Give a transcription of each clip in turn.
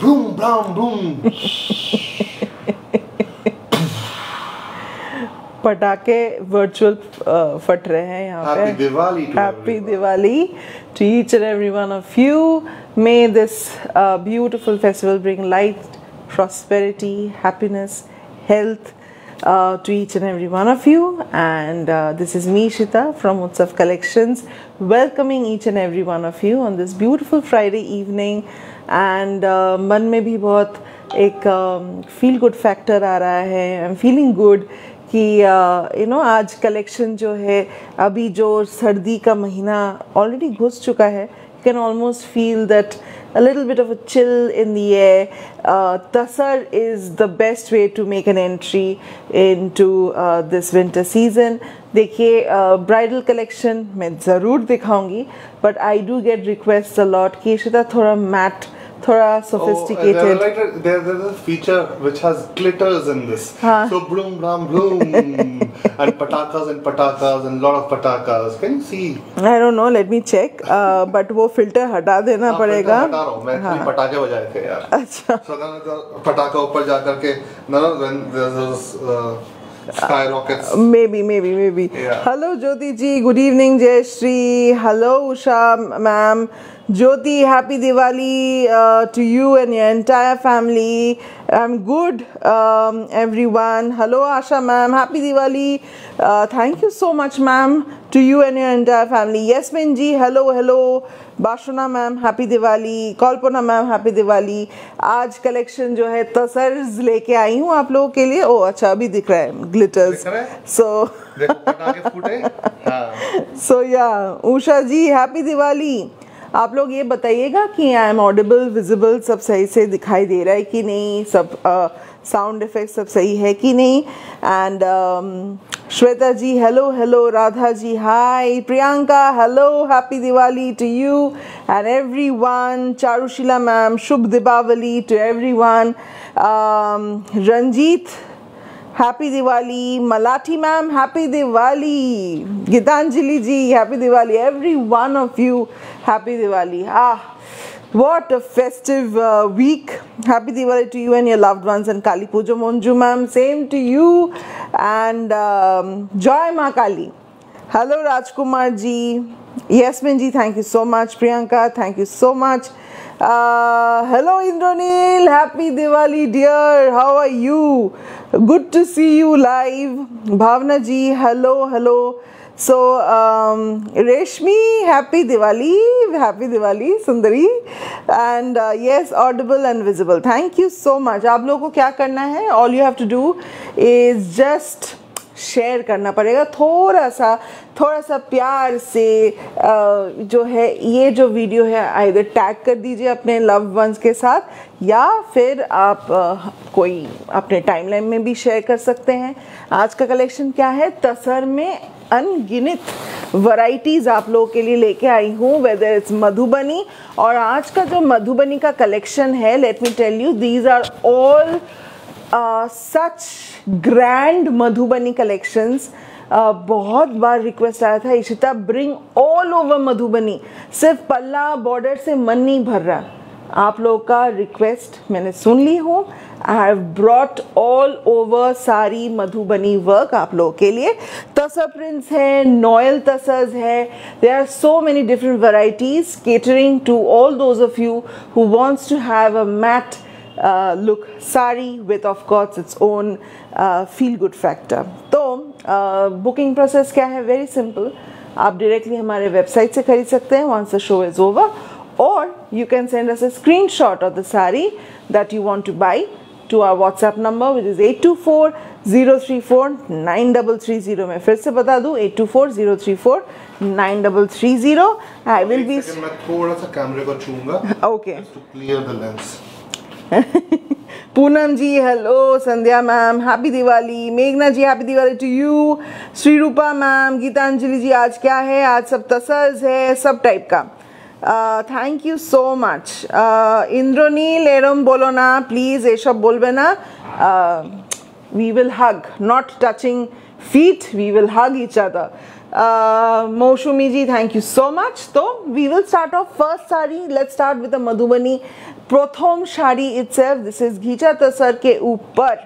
boom blam boom. पटाखे virtual फट रहे हैं यहाँ पे. Happy Diwali to Happy everyone. Diwali to each and every one of you. May this beautiful festival bring light, prosperity, happiness, health to each and every one of you. And this is me, Shita, from Utsav Collections, welcoming each and every one of you on this beautiful Friday evening. And मन में भी बहुत एक feel good factor आ रहा है. I'm feeling good कि you know आज collection जो है, अभी जो सर्दी का महीना ऑलरेडी घुस चुका है, you can almost feel that a little bit of a chill in the air. Tasar is the best way to make an entry into this winter season. देखिए ब्राइडल कलेक्शन मैं ज़रूर दिखाऊंगी, but I do get requests a lot कि शिता थोड़ा mat, थोड़ा sophisticated. There's a feature which has glitters in this. So bloom, blam, bloom, and patakas and lot of patakas. Can you see? I don't know. Let me check. But वो filter हटा देना पड़ेगा. हटा रहा हूँ मैं. खाली पटाखे बजाए थे यार. अच्छा. So then पटाखा ऊपर जा करके, no, when there's those skyrockets. Maybe. Yeah. Hello Jyoti ji. Good evening Jayashree. Hello Usha ma'am. Jyoti, happy Diwali to you and your entire family. I'm good, everyone. Hello Asha ma'am, happy Diwali. Thank you so much ma'am, to you and your entire family. Yasmin ji, hello. Bashuna ma'am, happy Diwali. Kalpana ma'am, happy Diwali. आज collection जो है तसर्स लेके आई हूँ आप लोगों के लिए. ओह अच्छा, अभी दिख रहा है ग्लिटर्स. So देखो पटाखे फूटे. हाँ. So yeah, उषा जी, happy Diwali. आप लोग ये बताइएगा कि आई एम ऑडिबल, विजिबल, सब सही से दिखाई दे रहा है कि नहीं, सब साउंड इफेक्ट सब सही है कि नहीं. And Shweta ji hello, Radha ji hi, Priyanka hello, happy Diwali to you and everyone. Charushila ma'am, शुभ Deepavali to everyone. Ranjit, happy Diwali. Malathi ma'am, happy Diwali. Geetanjali ji, happy Diwali. Every one of you, happy Diwali. What a festive week. Happy Diwali to you and your loved ones. And Kali Puja Monju ma'am, same to you. And Joy Ma Kali. Hello Rajkumar ji. Yasmin ji, thank you so much. Priyanka, thank you so much. Hello Indranil, happy Diwali dear. How are you? Good to see you live. Bhavna ji, hello. So Reshmi, happy Diwali Sundari. And yes, audible and visible. Thank you so much. आप लोगों को क्या करना है? All you have to do is just share करना पड़ेगा थोड़ा सा प्यार से. जो है ये जो वीडियो है आइदर टैग कर दीजिए अपने लव्ड वंस के साथ, या फिर आप कोई अपने टाइमलाइन में भी शेयर कर सकते हैं. आज का कलेक्शन क्या है? तसर में अनगिनत वैरायटीज आप लोगों के लिए लेके आई हूँ, वेदर इट्स मधुबनी. और आज का जो मधुबनी का कलेक्शन है, let me tell you, these are all such grand Madhubani collections. बहुत बार रिक्वेस्ट आया था, Ishita bring all over Madhubani. सिर्फ पल्ला बॉर्डर से मन नहीं भर रहा. आप लोगों का रिक्वेस्ट मैंने सुन ली हूँ. I have brought all over सारी मधुबनी वर्क आप लोगों के लिए. तसर प्रिंट्स है, नॉयल तसर्स है. There are so many different varieties catering to all those of you who wants to have a matte look sari with of course its own feel good factor. तो booking process क्या है? Very simple. आप directly हमारे website से खरीद सकते हैं once the show is over, or you can send us a screenshot of the sari that you want to buy to our WhatsApp number which is 8240349330. मैं फिर से बता दूं, 8240349330. I will be. मैं थोड़ा सा कैमरे को छूऊंगा. Okay. To clear the lens. Poonam ji hello. Sandhya ma'am, happy Diwali. मेघना ji, happy Diwali to you. Shri Roopa ma'am, Geetanjali ji, आज क्या है? आज सब तसर्स है, सब टाइप का. Thank you so much. Indranil एरम बोलो ना प्लीज, ये सब बोलबे ना. We will hug, not touching feet, we will hug each other. Moshumi ji, thank you so much. So we will start off first sari. Let's start with the Madhubani प्रथम sari itself, this is घीचा तसर के ऊपर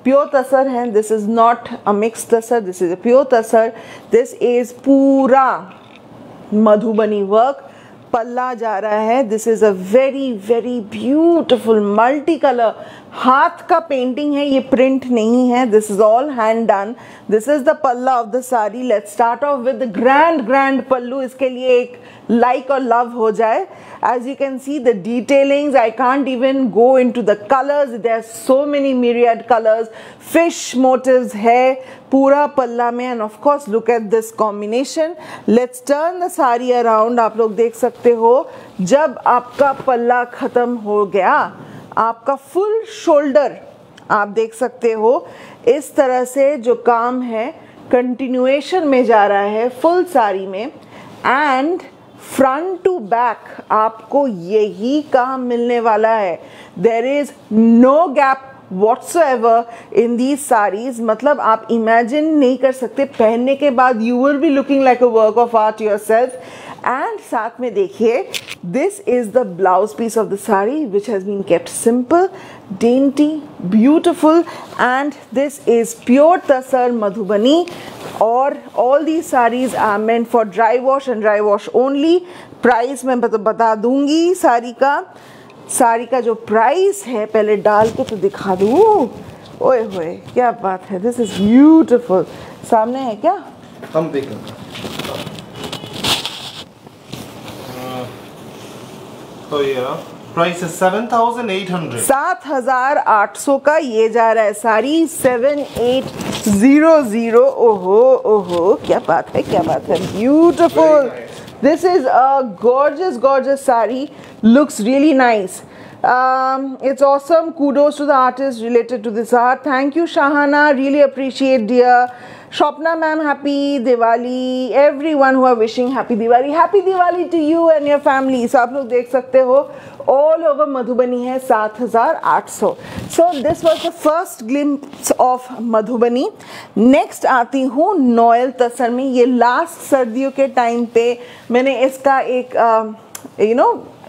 pure तसर है. This is not a mixed tasar, this is a pure tasar. This is पूरा Madhubani work. पल्ला जा रहा है. This is a very very beautiful multi colour हाथ का पेंटिंग है, ये प्रिंट नहीं है. This is all hand done. This is the palla of the sari. Let's start off with grand pallu. इसके लिए एक लाइक और लव हो जाए. As you can see the detailings, I can't even go into the colors. There are so many myriad colors. Fish motives है पूरा पल्ला में. And of course look at this combination. Let's turn the sari around. आप लोग देख सकते हो जब आपका पल्ला ख़त्म हो गया, आपका फुल शोल्डर आप देख सकते हो इस तरह से जो काम है कंटिन्यूएशन में जा रहा है फुल साड़ी में. एंड फ्रंट टू बैक आपको यही काम मिलने वाला है. There is no gap whatsoever in these sarees. मतलब आप इमेजिन नहीं कर सकते, पहनने के बाद you will be looking like a work of art yourself. And साथ में देखिए this is the blouse piece of the saree which has been kept simple, dainty, beautiful, and this is pure tasar madhubani. और all these sarees are meant for dry wash and dry wash only. Price मैं बता दूंगी. साड़ी का जो price है पहले डाल के तो दिखा दूँ. ओए होए क्या बात है. This is beautiful. सामने है क्या, हम देखें. तो ये प्राइस है 7,800. 7,800 का ये जा रहा है साड़ी. 7,800. ओहो ओहो क्या बात है, क्या बात है. Beautiful. This is a gorgeous saree. Looks really nice. It's awesome. Kudos to the artist related to this art. Thank you Shahana. Really appreciate dear. Shopna ma'am, happy Diwali. Everyone who are wishing happy Diwali. Happy Diwali to you and your family. So आप लोग देख सकते हो all over Madhubani है 7,800. So this was the first glimpse of Madhubani. Next आती हूँ Noel तसर में. ये लास्ट सर्दियों के टाइम पे मैंने इसका एक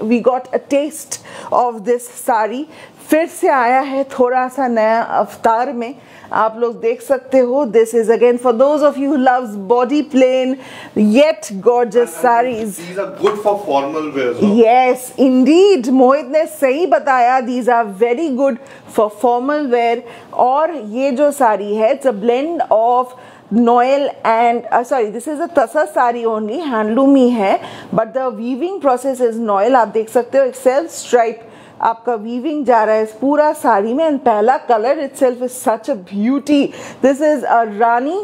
we got a taste of this saree. फिर से आया है थोड़ा सा नया अवतार में. आप लोग देख सकते हो. This is again for those of you who loves body plain yet gorgeous sarees. These are good for formal wear. Yes, indeed. मोहित ने सही बताया. These are very good for formal wear. और ये जो साड़ी है it's a blend of Noel and sorry, this is a tasar saree only. Handloom ही है but the weaving process is Noel. आप देख सकते हो एक self stripe आपका वीविंग जा रहा है इस पूरा साड़ी में. एंड पहला colour itself is such a beauty. This is a rani,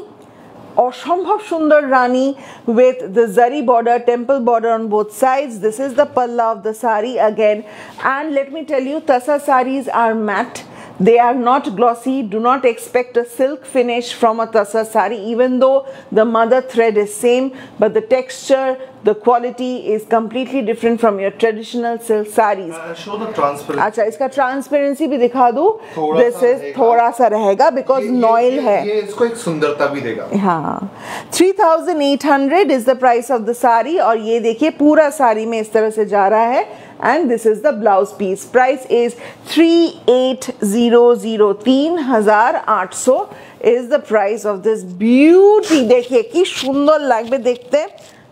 असंभव सुंदर रानी with the zari border, temple border on both sides. This is the palla of the sari again. And let me tell you, tasar sarees are matte. They are not glossy. Do not expect a silk finish from a tasar sari, even though the mother thread is same, but the texture, the quality is completely different from your traditional silk sarees. Show the transparency. अच्छा, इसका transparency भी दिखा दूँ. This is थोड़ा सा रहेगा because noil है. ये इसको एक सुंदरता भी देगा. हाँ. 3,800 is the price of the saree. और ये देखिए पूरा साड़ी में इस तरह से जा रहा है. And this is the blouse piece. Price is 3,800. 3,800 is the price of this beauty. देखिए कि सुंदर लागবে देखते.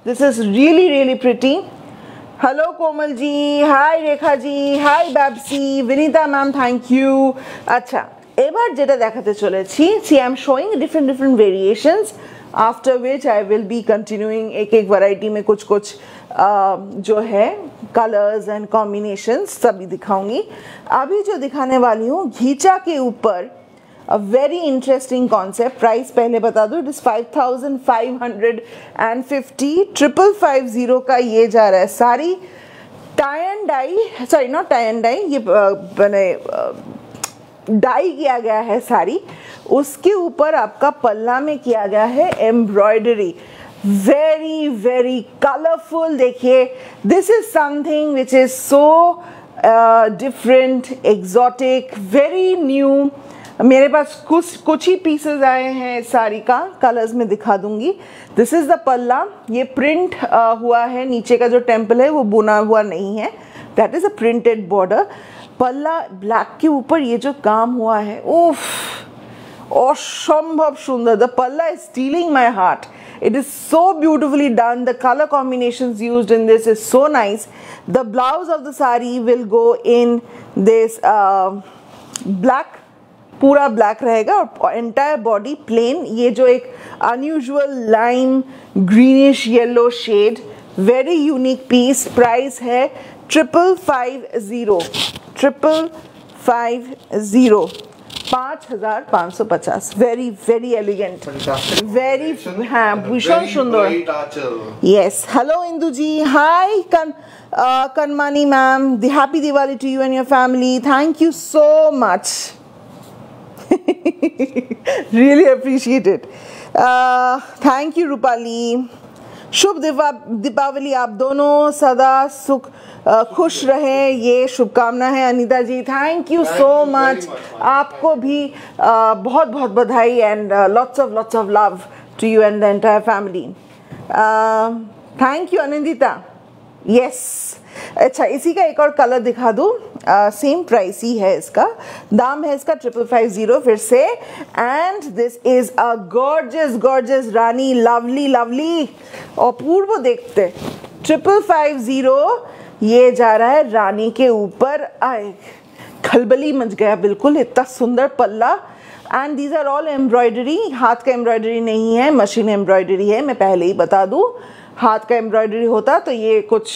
This is really pretty. Hello Komal ji, hi Rekha ji, hi Babsi, Vinita ma'am, thank you. अच्छा, এবার যেটা দেখাতে চলেছি, see I'm showing different variations. After which I will be continuing एक variety में कुछ जो है colors and combinations सभी दिखाऊंगी. अभी जो दिखाने वाली हूँ घीचा के ऊपर a very interesting concept. Price पहले बता दूँ, it is 5,550. 5,550 का ये जा रहा है sari. tie and dye, sorry not tie and dye, ये बने डाई किया गया है साड़ी. उसके ऊपर आपका पल्ला में किया गया है एम्ब्रॉयडरी. very colorfुल. देखिए this is something which is so different, exotic, very new. मेरे पास कुछ ही पीसेस आए हैं साड़ी का. कलर्स में दिखा दूंगी. दिस इज द पल्ला. ये प्रिंट हुआ है. नीचे का जो टेम्पल है वो बुना हुआ नहीं है. That is a printed border. पल्ला ब्लैक के ऊपर ये जो काम हुआ है, उफ, असंभव सुंदर. द पल्ला is stealing my heart. It is so beautifully done. The color combinations used in this is so nice. The blouse of the sari will go in this black, पूरा ब्लैक रहेगा और एंटायर बॉडी प्लेन. ये जो एक unusual lime greenish yellow shade, very unique piece. Price है 550. 5550. Very very elegant, very, हाँ, भीषण सुंदर. Yes. Hello Indu ji. Hi Kanmani ma'am. The happy Diwali to you and your family. Thank you so much. Really appreciate it. Thank you Rupali. शुभ दीपावली आप दोनों, सदा सुख खुश रहे, ये शुभकामना है. अनीता जी, थैंक यू सो मच. आपको भी बहुत बहुत बधाई and lots of love to you and the entire family. Thank you Anindita. Yes. अच्छा, इसी का एक और कलर दिखा दूँ. सेम प्राइस ही है इसका. दाम है इसका 5550 फिर से. And this is a gorgeous rani, lovely अपूर्व देखते. 5550 ये जा रहा है रानी के ऊपर. आए, खलबली मच गया बिल्कुल. इतना सुंदर पल्ला. And these are all embroidery. हाथ का एम्ब्रॉयडरी नहीं है, मशीन एम्ब्रॉयडरी है. मैं पहले ही बता दूँ, हाथ का एम्ब्रॉयडरी होता तो ये कुछ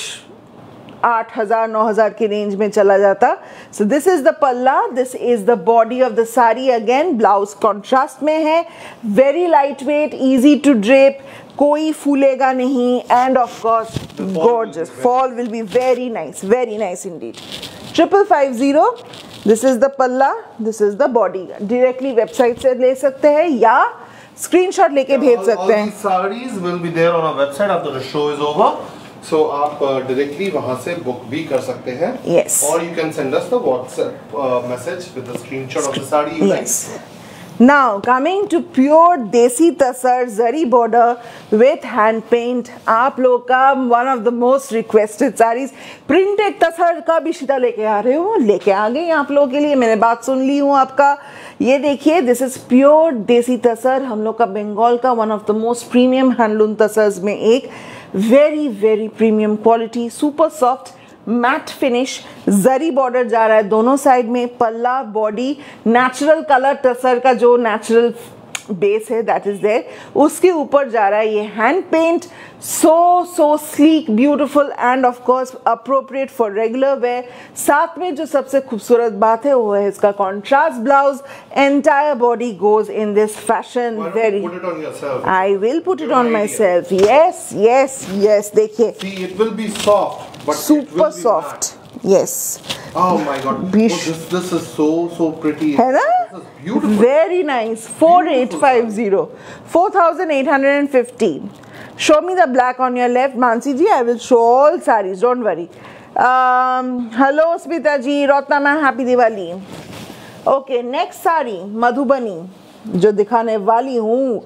8000-9000 की रेंज में चला जाता. So this is the palla, this is the body of the sari. Again blouse contrast में है. Very light weight, easy to drape, कोई फूलेगा नहीं. And of course gorgeous. Fall will be very nice indeed. 5550. This is the palla, this is the body. Directly website से ले सकते हैं या स्क्रीनशॉट लेके भेज सकते हैं. Saris will be there on our website after the show is over. So आप डायरेक्टली वहां से बुक भी कर सकते हैं. Yes. और you can send us the WhatsApp message with the screenshot of the sari you like. Now coming to pure देसी तसर जरी border with hand paint. आप लोग का one of the most requested sarees. Printed tussar का भी शिता लेके आ रहे हो, लेके आ गई आप लोगों के लिए. मैंने बात सुन ली हूँ आपका. ये देखिए, दिस इज प्योर देसी तसर. हम लोग का बंगाल का one of the most premium handloom tussars में एक. Very premium quality, super soft matt finish. Zari border जा रहा है दोनों साइड में. पल्ला, बॉडी, नेचुरल कलर टसर का जो नेचुरल बेस है दैट इज देयर, उसके ऊपर जा रहा है ये hand paint. So sleek, beautiful and of course appropriate for regular wear. साथ में जो सबसे खूबसूरत बात है वो है इसका contrast blouse. Entire body goes in this fashion. Very, I will put it on myself. Yes. देखिए, it will be soft but super soft. Yes. Oh my god. This is so pretty. है ना? This is beautiful. Very nice. 4850. 4850. Show me the black on your left, Mansi ji. I will show all sarees. Don't worry. Hello Smita ji. Ratna ma'am, happy Diwali. Okay, next saree Madhubani जो दिखाने वाली हूँ.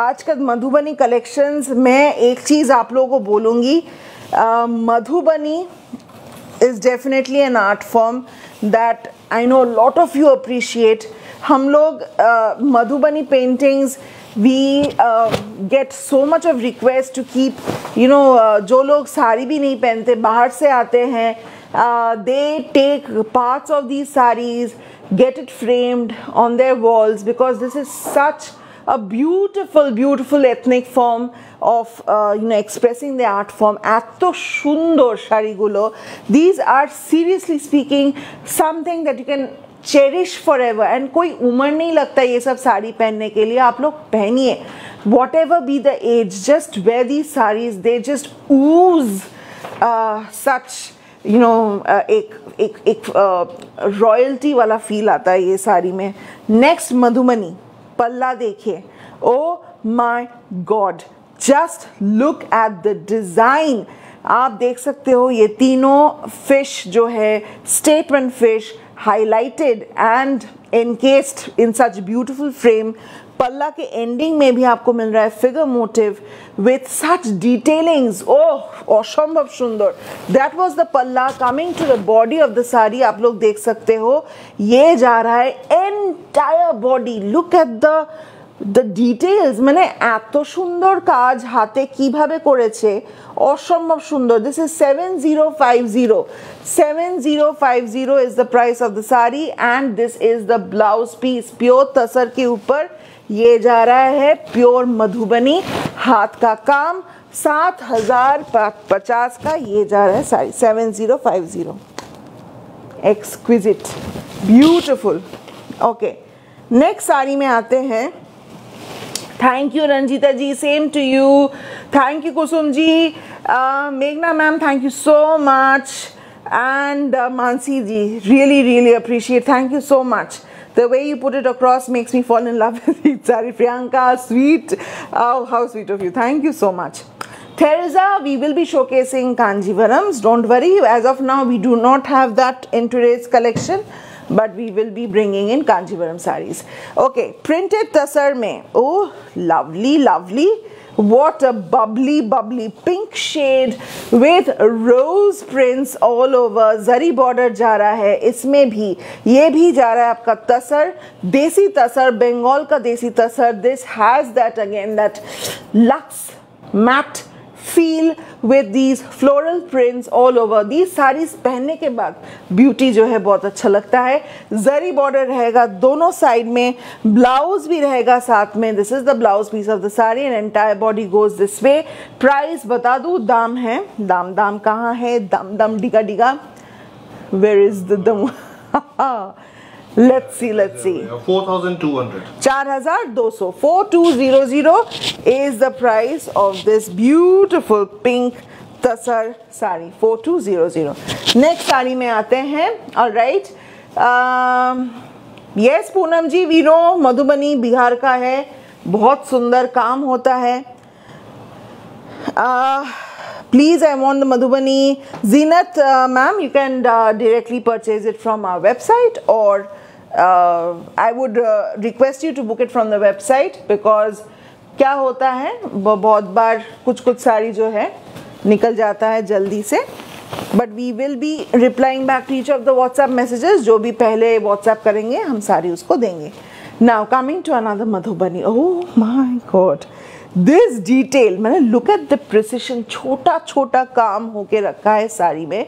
आज का Madhubani collections में एक चीज़ आप लोगों को बोलूँगी. Madhubani is definitely an art form that I know a lot of you appreciate. हम लोग Madhubani paintings, we get so much of request to keep, you know, जो लोग साड़ी भी नहीं पहनते, बाहर से आते हैं, they take parts of these sarees, get it framed on their walls because this is such a beautiful ethnic form of expressing the art form. এত সুন্দর শাড়িগুলো. These are seriously speaking something that you can cherish forever and कोई उम्र नहीं लगता ये सब साड़ी पहनने के लिए. आप लोग पहनिए, whatever be the age, just wear these sarees. They just ooze such, you know, एक रॉयल्टी वाला फील आता है ये साड़ी में. नेक्स्ट मधुबनी पल्ला देखिए. Oh my God, just look at the design. आप देख सकते हो ये तीनों फिश जो है statement fish, highlighted and encased in such beautiful frame. पल्ला के एंडिंग में भी आपको मिल रहा है figure motive with such detailings. ओह असंभव सुंदर. That was the पल्ला. Coming to the body of the sari आप लोग देख सकते हो, ये जा रहा है entire body. Look at the details. মানে এত সুন্দর কাজ হাতে কিভাবে করেছে, অসম্ভব সুন্দর. This is 7050. 7050 is the price of the sari and this is the blouse piece. Pure तसर के ऊपर ये जा रहा है प्योर मधुबनी हाथ का काम. 7050 का ये जा रहा है sari. 7050. Exquisite, beautiful. Okay, next sari में आते हैं. Thank you Ranjita ji, same to you. Thank you Kusum ji. Meghna ma'am, thank you so much. And Mansi ji, really appreciate. Thank you so much. The way you put it across makes me fall in love with it. Sorry Priyanka, sweet. Oh, how sweet of you. Thank you so much. Teresa, we will be showcasing Kanjivarams. Don't worry. As of now, we do not have that in today's collection. But we will be bringing in Kanjivaram sarees. Okay, printed tasar mein. Oh, lovely. What a bubbly pink shade with rose prints all over. Zari border जा रहा है इसमें भी. ये भी जा रहा है आपका तसर, देसी तसर, बंगाल का देसी तसर. This has that again, that luxe matte feel with these floral prints all over. These sarees पहनने के बाद ब्यूटी जो है बहुत अच्छा लगता है. जरी बॉर्डर रहेगा दोनों साइड में, ब्लाउज भी रहेगा साथ में. This is the blouse piece of the sari and entire body goes this way. Price बता दूं, दाम है, दाम कहाँ है, दम डिगा. वेयर इज द दम? Let's see. 4,200. 4,200. 4200 is the price of this beautiful pink tasar sari. 4200. Next sari में आते हैं. All right. Yes Poonam ji, we know Madhubani Bihar का है, बहुत सुंदर काम होता है. Please, I want the Madhubani. Zinat ma'am, you can directly purchase it from our website, or I would request you to book it from the website, because क्या होता है बहुत बार कुछ साड़ी जो है निकल जाता है जल्दी से. But we will be replying back to each of the WhatsApp messages. जो भी पहले WhatsApp करेंगे हम सारी उसको देंगे. Now coming to another Madhubani. Oh my God. This detail, मैंने look at the precision. छोटा काम होके रखा है साड़ी में.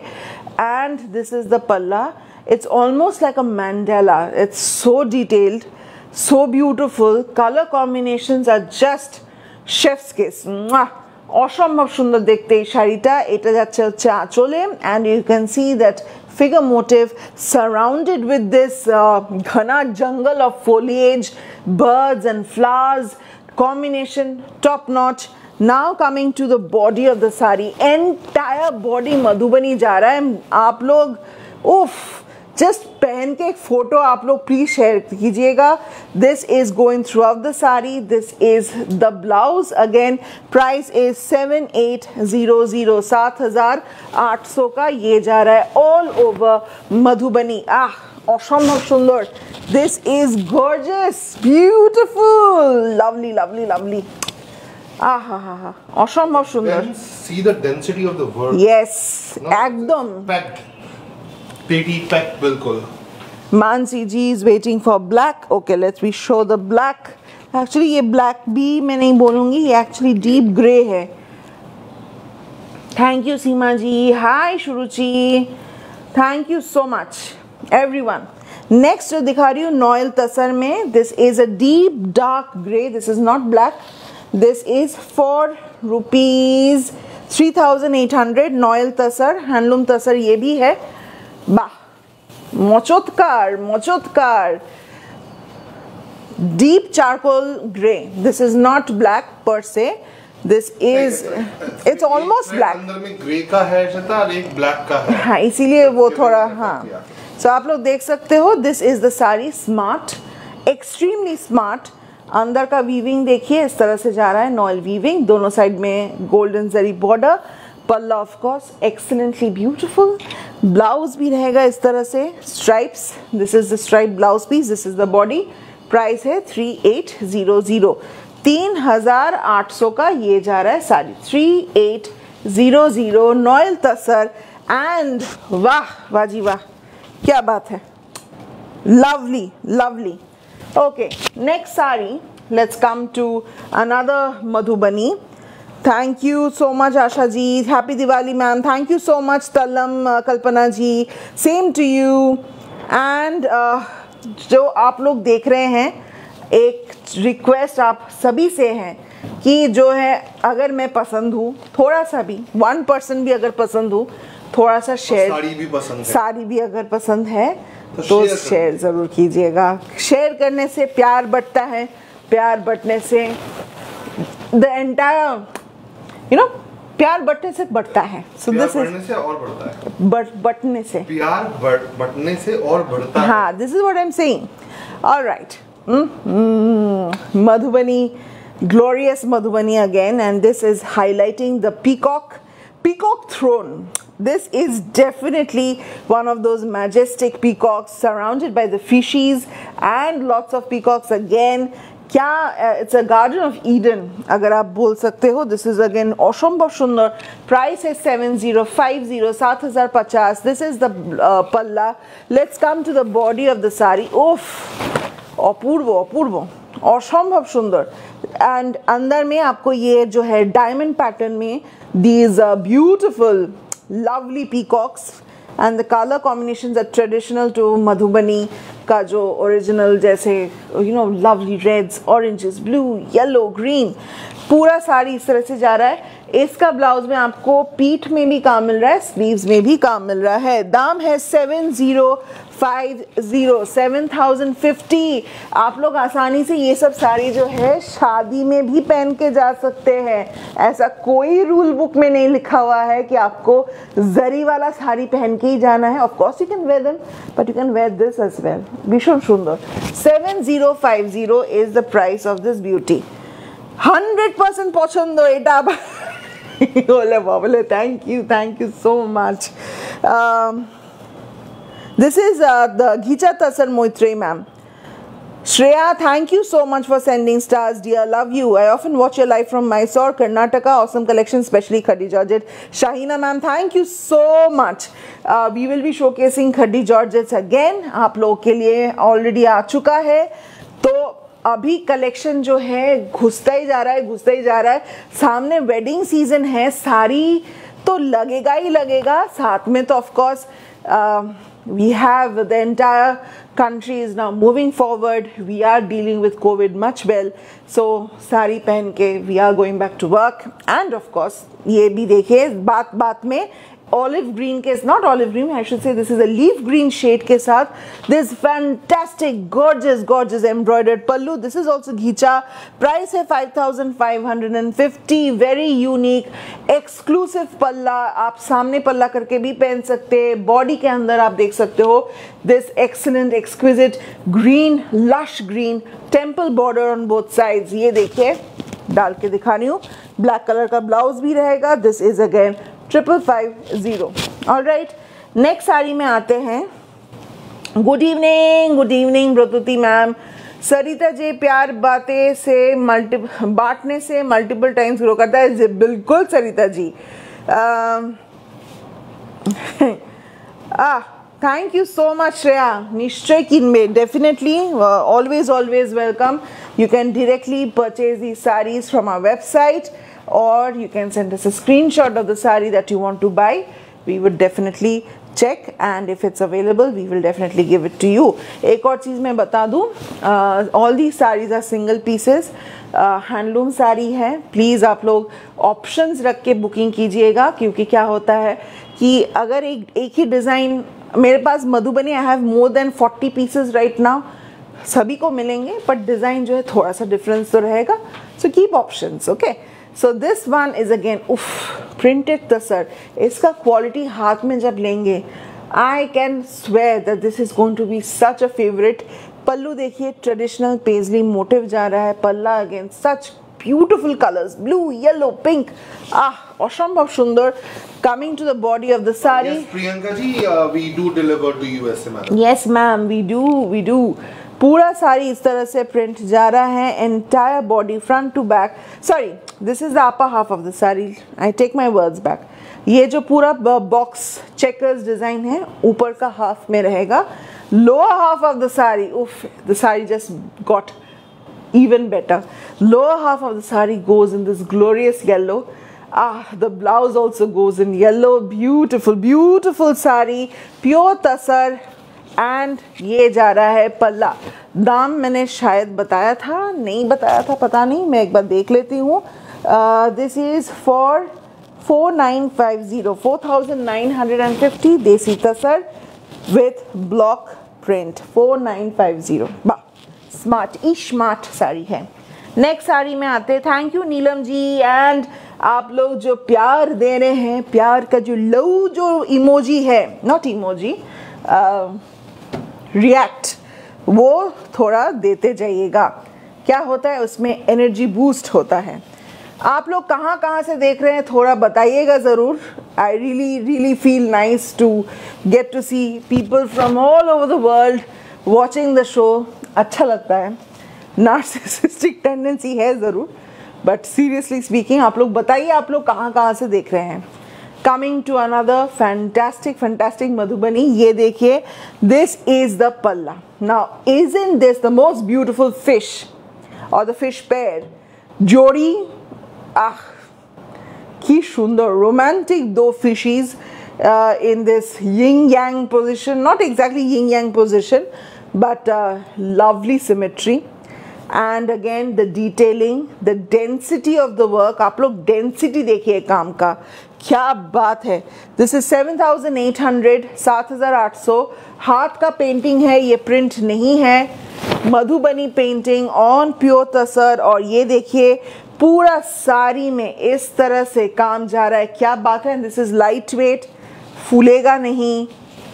And this is the palla. It's almost like a mandala. It's so detailed, so beautiful. Color combinations are just chef's kiss. অসম্ভব সুন্দর দেখতে এই শাড়িটা. এটা যাচ্ছে হচ্ছে আঁচলে, and you can see that figure motif surrounded with this ghana jungle of foliage, birds and flowers. Combination top notch. Now coming to the body of the sari. Entire body Madhubani जा रहा है. आप लोग जस्ट पहन के एक photo आप लोग प्लीज शेयर कीजिएगा. This is going through out the sari. This is the blouse. Again price is 7800. 7800 का ये जा रहा है ऑल ओवर मधुबनी. অসম্ভব সুন্দর. This is gorgeous, beautiful, lovely. অসম্ভব সুন্দর. See the density of the work. Yes, একদম packed. Pretty packed बिल्कुल. Mansi ji is waiting for black. Okay, let's we show the black. Actually ये black भी मैं नहीं बोलूँगी, ये actually deep grey है. Thank you Seema ji. Hi शुरुचि. Thank you so much everyone. Next जो दिखा रही हूँ नॉयल तसर में. This is a deep dark grey. This is not black. This is for rupees 3,800. Noil tussar, handloom tussar ये भी है. वाह मोचोतकार. Deep charcoal grey. This is not black per se. This is it's almost black. अंदर में ग्रे का है और एक ब्लैक का है. हाँ, इसीलिए वो थोड़ा So आप लोग देख सकते हो. This is the sari. Smart, extremely smart. अंदर का वीविंग देखिए, इस तरह से जा रहा है. नॉयल वीविंग, दोनों साइड में गोल्डन जरी बॉर्डर. पल्ला of course excellently beautiful, blouse भी रहेगा इस तरह से stripes, this is the stripe blouse piece, this is the body, price है 3800, 3800 का ये जा रहा है साड़ी, 3800, नॉयल तसर एंड वाह वाह जी वाह, क्या बात है, lovely lovely. Okay, next sari, let's come to another Madhubani. Thank you so much Asha ji, happy Diwali ma'am, thank you so much Talam Kalpana ji, same to you. And जो आप लोग देख रहे हैं, एक रिक्वेस्ट आप सभी से है कि जो है अगर मैं पसंद हूँ थोड़ा सा भी 1% भी अगर पसंद हूँ, थोड़ा सा शेयर, साड़ी भी पसंद है, साड़ी भी अगर पसंद है तो शेयर ज़रूर कीजिएगा। शेयर करने से प्यार बढ़ता है, प्यार बढ़ने से द एंटायर यू नो प्यार बढ़ने से बढ़ता है। सो दिस इज से और बढ़ता है, बढ़ने से प्यार बढ़ने से और बढ़ता है। हाँ, this is what I am saying. Alright, Madhubani, glorious Madhubani again, and this is highlighting the peacock throne. This is definitely one of those majestic peacocks surrounded by the fishies and lots of peacocks again. क्या it's a garden of Eden अगर आप बोल सकते हो। This is again असंभव सुंदर, price है 7050, 7050. This is the palla. Let's come to the body of the sari. ओफ, अपूर्व अपूर्व, असंभव सुंदर। एंड अंदर में आपको ये जो है डायमंड पैटर्न में these beautiful lovely peacocks and the color combinations are traditional to Madhubani का जो ओरिजिनल, जैसे you know lovely reds, oranges, blue, yellow, green, पूरा साड़ी इस तरह से जा रहा है। इसका ब्लाउज में आपको पीठ में भी काम मिल रहा है, स्लीव्स में भी काम मिल रहा है। दाम है 7050, 7050। आप लोग आसानी से ये सब साड़ी जो है शादी में भी पहन के जा सकते हैं। ऐसा कोई रूल बुक में नहीं लिखा हुआ है कि आपको जरी वाला साड़ी पहन के ही जाना है। Of course you can wear them, but you can wear this as well. भीषण सुंदर, 7050 is the price of this beauty. 100% পছন্দ এটা বলে বলে। thank you so much. This is the Ghicha Tasar Moitre ma'am. Shreya, thank you so much for sending stars, dear. Love you. I often watch your live from Mysore, Karnataka. Awesome collection, especially Khadi Georgette. Shahina ma'am, thank you so much. We will be showcasing Khadi Georgettes again. आप लोगों के लिए already आ चुका है, तो अभी collection जो है घुसता ही जा रहा है। सामने वेडिंग सीजन है, साड़ी तो लगेगा ही लगेगा, साथ में तो of course we have the entire country is now moving forward. We are dealing with COVID much well, so sari पहन के we are going back to work. And of course ये भी देखिए बात में olive green के, not olive green, I should say this is a leaf green shade के साथ this fantastic gorgeous embroidered pallu. This is also ghicha, price है 5550, very unique exclusive पल्ला। आप सामने पल्ला करके भी पहन सकते हैं, बॉडी के अंदर आप देख सकते हो this excellent exquisite green, lush green temple border on both sides। ये देखिए डाल के दिखा रही हूँ, ब्लैक कलर का ब्लाउज भी रहेगा। This is again 5550। Alright, next sari में आते हैं। Good evening Bratuti ma'am. Sarita ji, प्यार बातें से बांटने से मल्टीपल टाइम्स ग्रो करता है जी। बिल्कुल Sarita ji. Thank you so much Shreya. निश्चय किनबे, definitely, always welcome. You can directly purchase these sarees from our website, or you can send us a screenshot of the saree that you want to buy. We would definitely check, and if it's available, we will definitely give it to you. एक और चीज़ मैं बता दूँ, all these sarees are single pieces, handloom sari है। Please आप लोग options रख के बुकिंग कीजिएगा, क्योंकि क्या होता है कि अगर एक ही डिज़ाइन मेरे पास Madhubani, I have more than 40 pieces right now, सभी को मिलेंगे, बट डिज़ाइन जो है थोड़ा सा डिफरेंस तो रहेगा। So keep options, okay. So this one is again of printed tasar. इसका क्वालिटी हाथ में जब लेंगे, I can swear that this is going to be such a favourite. Pallu देखिए, ट्रेडिशनल पेजली मोटिव जा रहा है। Palla again such beautiful colours, blue, yellow, pink. असंभव सुंदर. Coming to the body of the sari. Yes, Priyanka ji, we do deliver to USA, madam. Yes, ma'am, we do. पूरा साड़ी इस तरह से प्रिंट जा रहा है. Entire body, front to back. Sorry, this is the upper half of the sari. I take my words back. ये जो पूरा बॉक्स चेकर्स डिजाइन है ऊपर का हाफ में रहेगा. Lower half of the sari, the sari just got even better. Lower half of the sari goes in this glorious yellow. The blouse also goes in yellow. Beautiful sari, pure tasar. And ये जा रहा है पल्ला. दाम मैंने शायद बताया था, नहीं बताया था, पता नहीं, मैं एक बार देख लेती हूँ. दिस इज़ फॉर 4950, 4950 देसी तसर विथ ब्लॉक प्रिंट. 4950. वाह, स्मार्ट साड़ी है. नेक्स्ट साड़ी में आते. Thank you Neelam ji. And आप लोग जो प्यार दे रहे हैं, प्यार का जो लव जो इमोजी है, नॉट इमोजी, रिएक्ट, वो थोड़ा देते जाइएगा. क्या होता है उसमें, एनर्जी बूस्ट होता है. आप लोग कहाँ से देख रहे हैं थोड़ा बताइएगा ज़रूर. I really feel nice to get to see people from all over the world watching the show. अच्छा लगता है. नार्सिसिस्टिक टेंडेंसी है ज़रूर, बट सीरियसली स्पीकिंग आप लोग बताइए आप लोग कहाँ से देख रहे हैं. Coming to another fantastic Madhubani. ये देखिए, this is the palla. Now, isn't this the most beautiful fish or the fish pair? जोड़ी, की सुंदर romantic दो fishes in this yin yang position. Not exactly yin yang position, but lovely symmetry. And again the detailing, the density of the work. आप लोग density देखिए काम का, क्या बात है. This is 7800, 7800. हाथ का पेंटिंग है, ये प्रिंट नहीं है. मधुबनी पेंटिंग ऑन प्योर तसर. और ये देखिए पूरा साड़ी में इस तरह से काम जा रहा है. क्या बात है. दिस इज लाइट वेट, फूलेगा नहीं,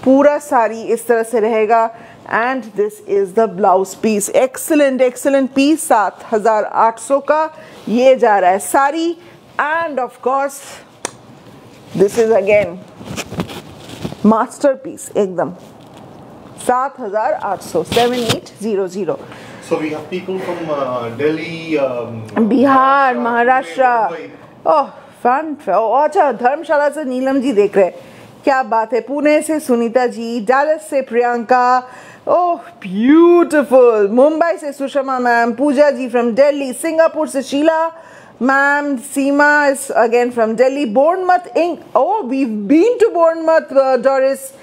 पूरा साड़ी इस तरह से रहेगा. And this is the blouse piece. Excellent piece. 7800 का ये जा रहा है sari. And of course this is again masterpiece एकदम. 7800, 7800. So we have people from Delhi, Bihar, Maharashtra. Fun. अच्छा, धर्मशाला से नीलम जी देख रहे हैं, क्या बात है. पुणे से सुनीता जी, डैलस से प्रियंका. ब्यूटिफुल. मुंबई से Sushma ma'am, Pooja ji from Delhi, Singapore से Sheela ma'am, Seema is again from Delhi, Bournemouth इंक. we've been to Bournemouth, Doris.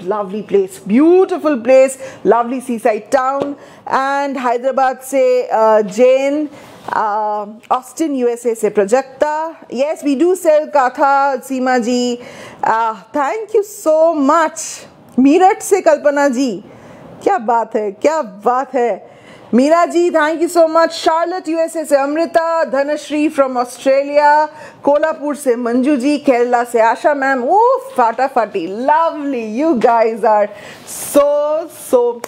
Lovely place, beautiful place, lovely seaside town. And Hyderabad से Jane, Austin USA से Prajakta. Yes, we do sell katha, Seema ji. Thank you so much. Meerut से कल्पना जी, क्या बात है. Meera ji, thank you so much. Charlotte USA से Amrita, Dhanashree from Australia, Kolhapur से मंजू जी, केरला से Asha ma'am. फाटाफाटी, lovely. You guys are so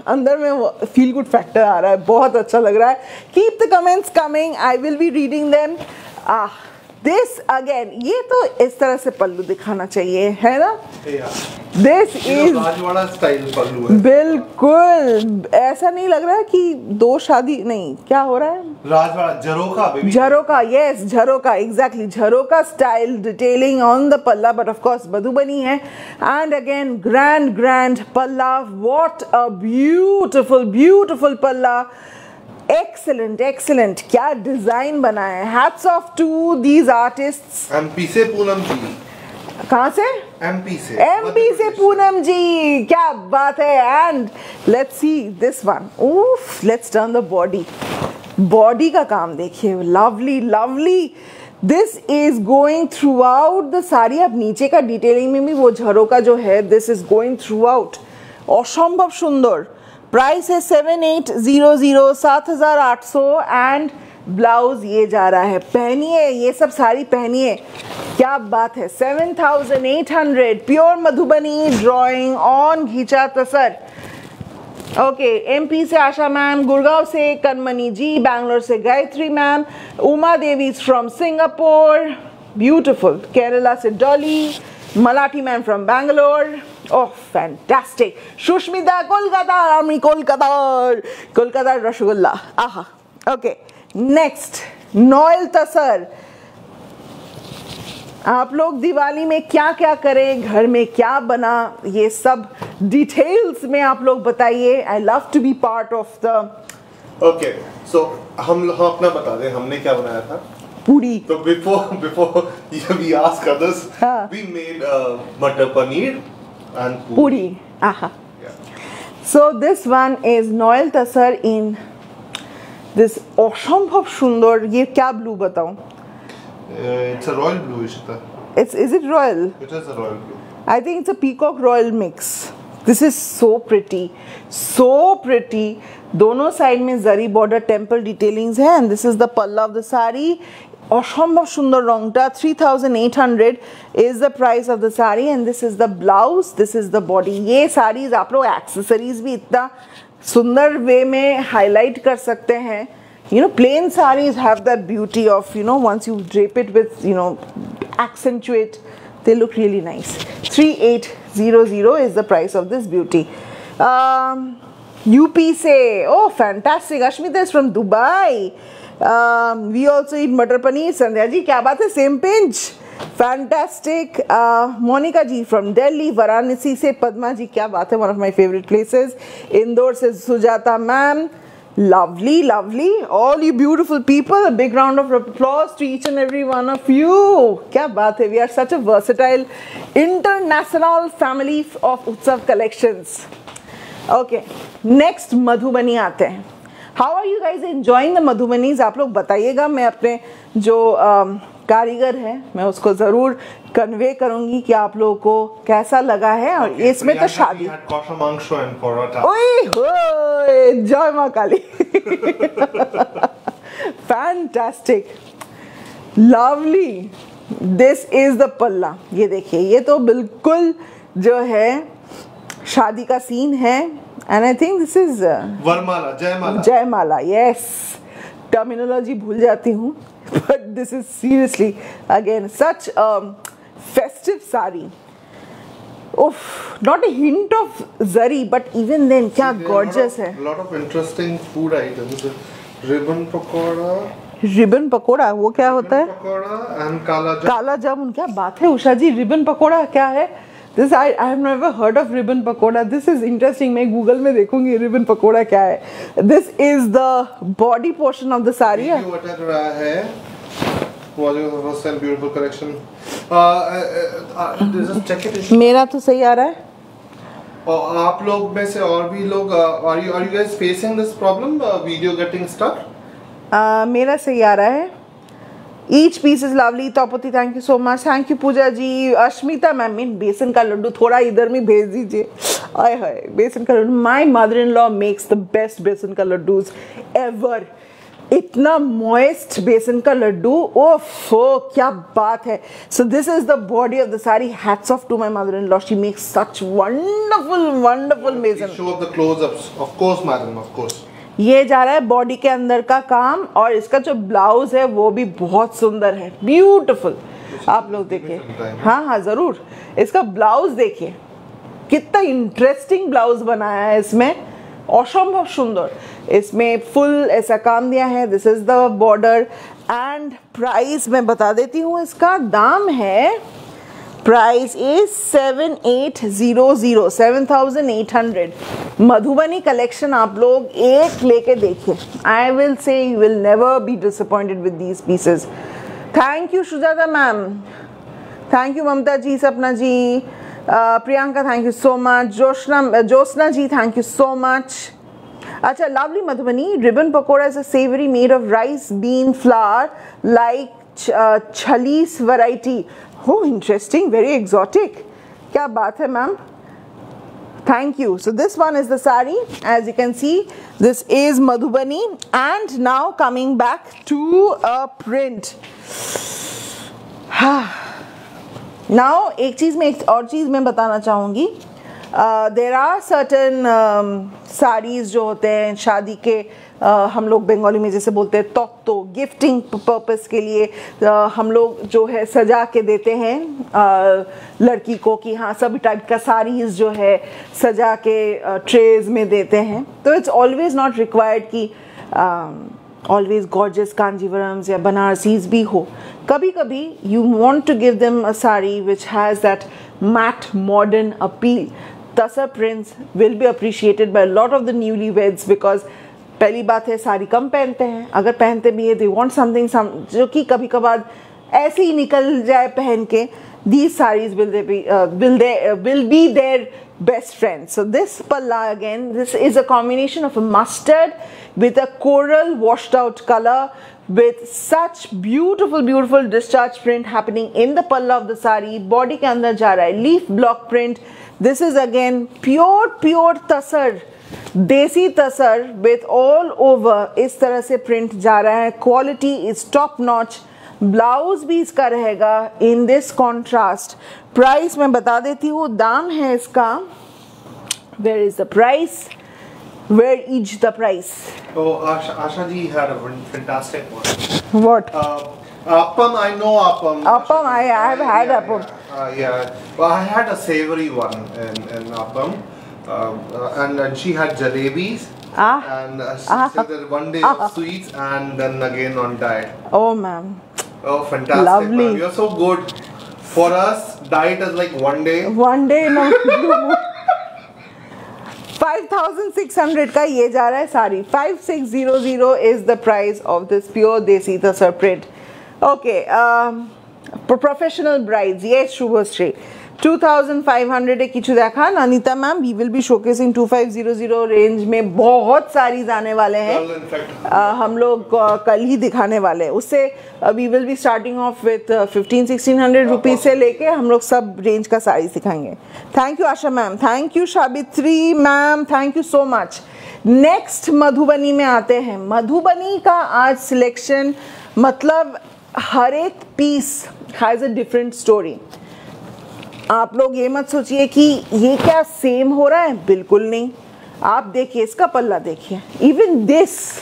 अंदर में वो फील गुड फैक्टर आ रहा है, बहुत अच्छा लग रहा है. Keep the comments coming, I will be reading them. This again, ये तो इस तरह से पल्लू दिखाना चाहिए, है ना. दिस इज राजवाड़ा स्टाइल पल्लू है. बिल्कुल ऐसा नहीं लग रहा है कि दो शादी नहीं, क्या हो रहा है. Rajwada, jharokha baby, jharokha. Yes, jharokha, exactly. Jharokha style detailing on the palla, but of course Madhubani है. And again grand palla. What a beautiful palla. Excellent. क्या डिजाइन बना है. Hats off to these artists. MP से पूनम जी. कहाँ से. एमपी से पूनम जी, क्या बात है. And let's see this one. Let's turn the body का काम देखिए. Lovely. This is going through out the sari. अब नीचे का डिटेलिंग में भी वो झरोका जो है, this is going through out. असंभव सुंदर. प्राइस है 7800, 7800. एंड ब्लाउज ये जा रहा है. पहनिए, ये सब साड़ी पहनिए, क्या बात है. 7800. प्योर मधुबनी ड्राइंग ऑन घिचा तसर. ओके. एमपी से आशा मैम, गुड़गांव से कनमनी जी, बैंगलोर से Gayatri ma'am, Uma Devi from Singapore. beautiful. Kerala से Dolly, Malathi man from Bangalore. Oh, fantastic. Shushmita, Kolkata, Army, Kolkata Rasgulla. Aha. Okay. Next, Noel Tasar. आप लोग दिवाली में क्या क्या करें, घर में क्या बना, ये सब डिटेल्स में आप लोग बताइए. I love to be part of the. Okay, so हम अपना बता दें हमने क्या बनाया था. पूरी. तो before we ask others, we made मटर पनीर and पूरी. Aha. So this one is Noel Tasar in this অসম্ভব সুন্দর. ये क्या ब्लू बताऊं? It's a royal blue, Ishita. Is it royal? It is a royal blue. I think it's a peacock royal mix. This is so pretty, so pretty. दोनों side में जरी border temple detailings है and this is the palla of the sari. অসম্ভব সুন্দর রংটা. 3800 is the price of the sari and this is the blouse, this is the body. ये sarees आप लोग accessories भी इतना सुंदर वे में हाईलाइट कर सकते हैं. You know, plain sarees have that beauty of, you know, once you drape it with, you know, accentuate, they look really nice. 3800 is the price of this beauty. UP say, oh, fantastic. Ashmita is from Dubai. We also eat Matar Paneer. Sandhya ji, kya baat hai? Same pinch. Fantastic. Monica ji from Delhi. Varanasi se Padma ji, kya baat hai? One of my favorite places. Indore se Sujata ma'am. Lovely, lovely. All you beautiful people, a big round of applause to each and every one of you. Kya baat hai? We are such a versatile international family of Utsav collections. Okay, next Madhubani आते हैं. How are you guys enjoying the Madhubanis? आप लोग बताइएगा. मैं अपने जो कारीगर है मैं उसको ज़रूर कन्वे करूंगी कि आप लोगों को कैसा लगा है. और इसमें तो शादी. ओए होए, जय माँ काली. Fantastic, lovely. This is the पल्ला. ये देखिए, ये तो बिल्कुल जो है शादी का सीन है. And I think this is वरमाला, जयमाला. जयमाला, yes. टर्मिनोलॉजी भूल जाती हूँ. But this is seriously again such a festive sari. Oof, not a hint of zari, but even then, क्या gorgeous है. Lot of interesting food items. Ribbon pakora. Ribbon pakora वो क्या होता है? पकोड़ा and काला जामुन. काला जामुन. क्या बात है उषा जी, रिबन पकोड़ा क्या है? This I have never heard of ribbon pakoda. This is interesting. मैं Google में देखूंगी ribbon pakoda क्या है. This is the body portion of the sari. Video अटक रहा है. Was a beautiful collection. Just check it. मेरा तो सही आ रहा है. और आप लोग में से और भी लोग are you guys facing this problem? Video getting stuck? मेरा सही आ रहा है. Each piece is lovely. Taupati, thank you so much. Thank you Pooja ji. Ashmita ma'am, बेसन का लड्डू थोड़ा इधर में भेज दीजिए. आय हाय, बेसन का Laddu. My mother-in-law makes the best बेसन का लड्डूज ever. इतना moist बेसन का लड्डू. ओफो, क्या बात है. So this is the body of the sari. Hats off to my mother-in-law. She makes such wonderful besan. Show of the close-ups. Of course, madam. Of course. ये जा रहा है बॉडी के अंदर का काम और इसका जो ब्लाउज है वो भी बहुत सुंदर है. ब्यूटीफुल. आप लोग देखिए. हाँ हाँ ज़रूर. इसका ब्लाउज देखिए कितना इंटरेस्टिंग ब्लाउज बनाया है इसमें. असंभव सुंदर. इसमें फुल ऐसा काम दिया है. This is the border and price मैं बता देती हूँ. इसका दाम है, प्राइस इज 7800, 7800. मधुबनी कलेक्शन आप लोग एक लेके देखिए. I will say you will never be disappointed with these pieces. Thank you Sujata ma'am. Thank you Mamta ji, Sapna ji, Priyanka thank you so much. Joshna ji thank you so much. अच्छा, lovely Madhubani. Ribbon pakora is a savoury made of rice bean flour like छलीस variety. Oh, interesting, very exotic. क्या बात है ma'am. Thank you. So this one is the sari. As you can see, this is Madhubani. And now coming back to a print. Now एक चीज़ में एक और चीज़ मैं बताना चाहूँगी. देर आर सर्टन साड़ीज़ जो होते हैं शादी के, हम लोग बंगाली में जैसे बोलते हैं तोत्तो, गिफ्टिंग पर्पस के लिए हम लोग जो है सजा के देते हैं लड़की को कि हाँ सभी टाइप का साड़ीज़ जो है सजा के ट्रेज में देते हैं. तो इट्स ऑलवेज नॉट रिक्वायर्ड कि ऑलवेज गॉर्जियस कांजीवरम्स या बनारसीज भी हो. कभी कभी you want to give them a sari which has that matte modern appeal. Tussar prints will be appreciated by lot of the newly weds because पहली बात है साड़ी कम पहनते हैं, अगर पहनते भी है दे वांट समथिंग जो कि कभी कभार ऐसे ही निकल जाए पहन के. These sarees will be their best friends. So this palla again, this is a combination of a mustard with a coral washed out color with such beautiful discharge print happening in the palla of the saree. Body के अंदर जा रहा है leaf block print. This is again pure तसर, देसी तसर with all over इस तरह से print जा रहा है. Quality is top notch. Blouse भी इसका रहेगा इन दिस कॉन्ट्रास्ट. प्राइस मैं बता देती हूँ, दाम है इसका. Where is the price? Where is the price? Asha ji had a fantastic one. What? Appam, I know appam. Appam, I have had appam. Yeah, well, I had a savory one in appam, and she had jalebis. And she said that one day of sweets and then again on diet. Oh, ma'am. Oh, fantastic! Lovely. Ma'am. You're so good. For us, diet is like one day. One day, no. 5,600 का ये जा रहा है sari. 5600 is the price of this pure desi tasar print. Okay, professional brides. Yes, Shubhashree. 2500 কিছু দেখান Anita ma'am. We will be showcasing 2500 range में बहुत सारी आने वाले हैं. हम लोग कल ही दिखाने वाले हैं. उससे we will be starting off with 1500-1600 rupees से लेके हम लोग सब रेंज का साड़ी सिखाएंगे. Thank you Asha ma'am, thank you Sabitri ma'am, thank you so much. Next Madhubani में आते हैं. मधुबनी का आज सिलेक्शन मतलब हर एक piece has a different story. आप लोग ये मत सोचिए कि ये क्या सेम हो रहा है, बिल्कुल नहीं. आप देखिए इसका पल्ला देखिए. इवन दिस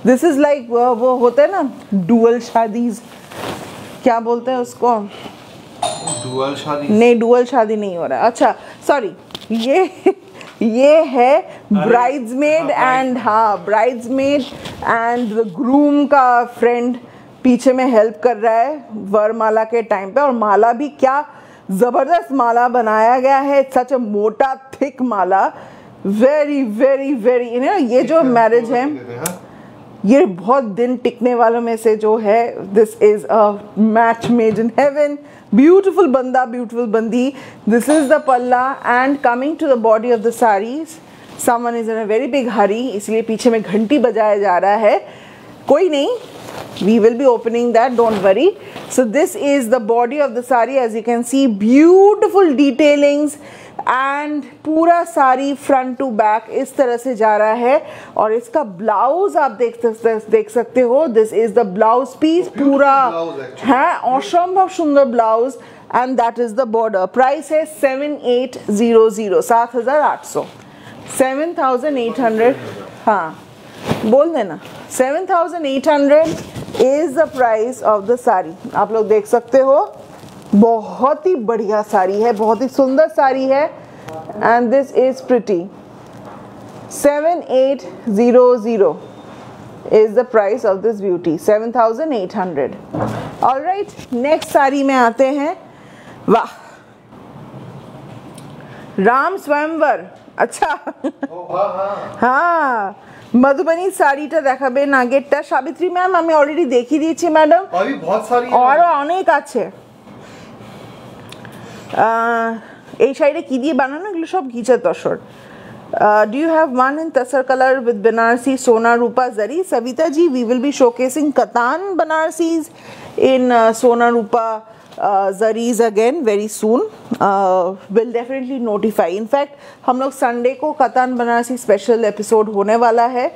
इज लाइक वो होता है ना डुअल शादीज, क्या बोलते हैं उसको? डुअल शादी नहीं, डुअल शादी नहीं हो रहा है. अच्छा सॉरी, ये है bridesmaid and bridesmaid and the groom का फ्रेंड पीछे में हेल्प कर रहा है वरमाला के टाइम पे. और माला भी क्या जबरदस्त माला बनाया गया है. सच अ मोटा थिक माला. वेरी वेरी वेरी ये जो मैरिज है ये बहुत दिन टिकने वालों में से जो है. This is a match made in heaven. Beautiful बंदा, ब्यूटिफुल बंदी. This is the palla and coming to the body of the saris. Someone is in a very big hurry, इसलिए पीछे में घंटी बजाया जा रहा है. कोई नहीं, we will be opening that, don't worry. So this is the body of the sari. As you can see, beautiful detailings and पूरा साड़ी फ्रंट टू बैक इस तरह से जा रहा है. और इसका ब्लाउज आप देख सकते हो. This is the blouse piece. पूरा है असंभव सुंदर blouse and that is the border. Price है 7800, 7800, 7800. हाँ बोल देना. 7800 is the price of the sari. आप लोग देख सकते हो, बहुत ही बढ़िया साड़ी है, बहुत ही सुंदर साड़ी है. And this is pretty. 7800 is the price of this beauty. 7800. Alright, next sari में आते हैं. वाह, राम स्वयंवर. अच्छा हाँ, মধুবনী শাড়িটা দেখাবেন আগেরটা. সাবিত্রী ম্যাম আমি অলরেডি দেখিয়ে দিয়েছি ম্যাডাম, আরো অনেক আছে. এই শাড়িটা কি দিয়ে বানানো? এগুলো সব ঘিচের tussar. Do you have one in tasar color with Banarsi Sona Rupa Zari? Savita ji, we will be showcasing Katan Banarsis in Sona Rupa Zaris again very soon. Will definitely notify. In fact, हम लोग Sunday को कतान Banarasi special episode होने वाला है,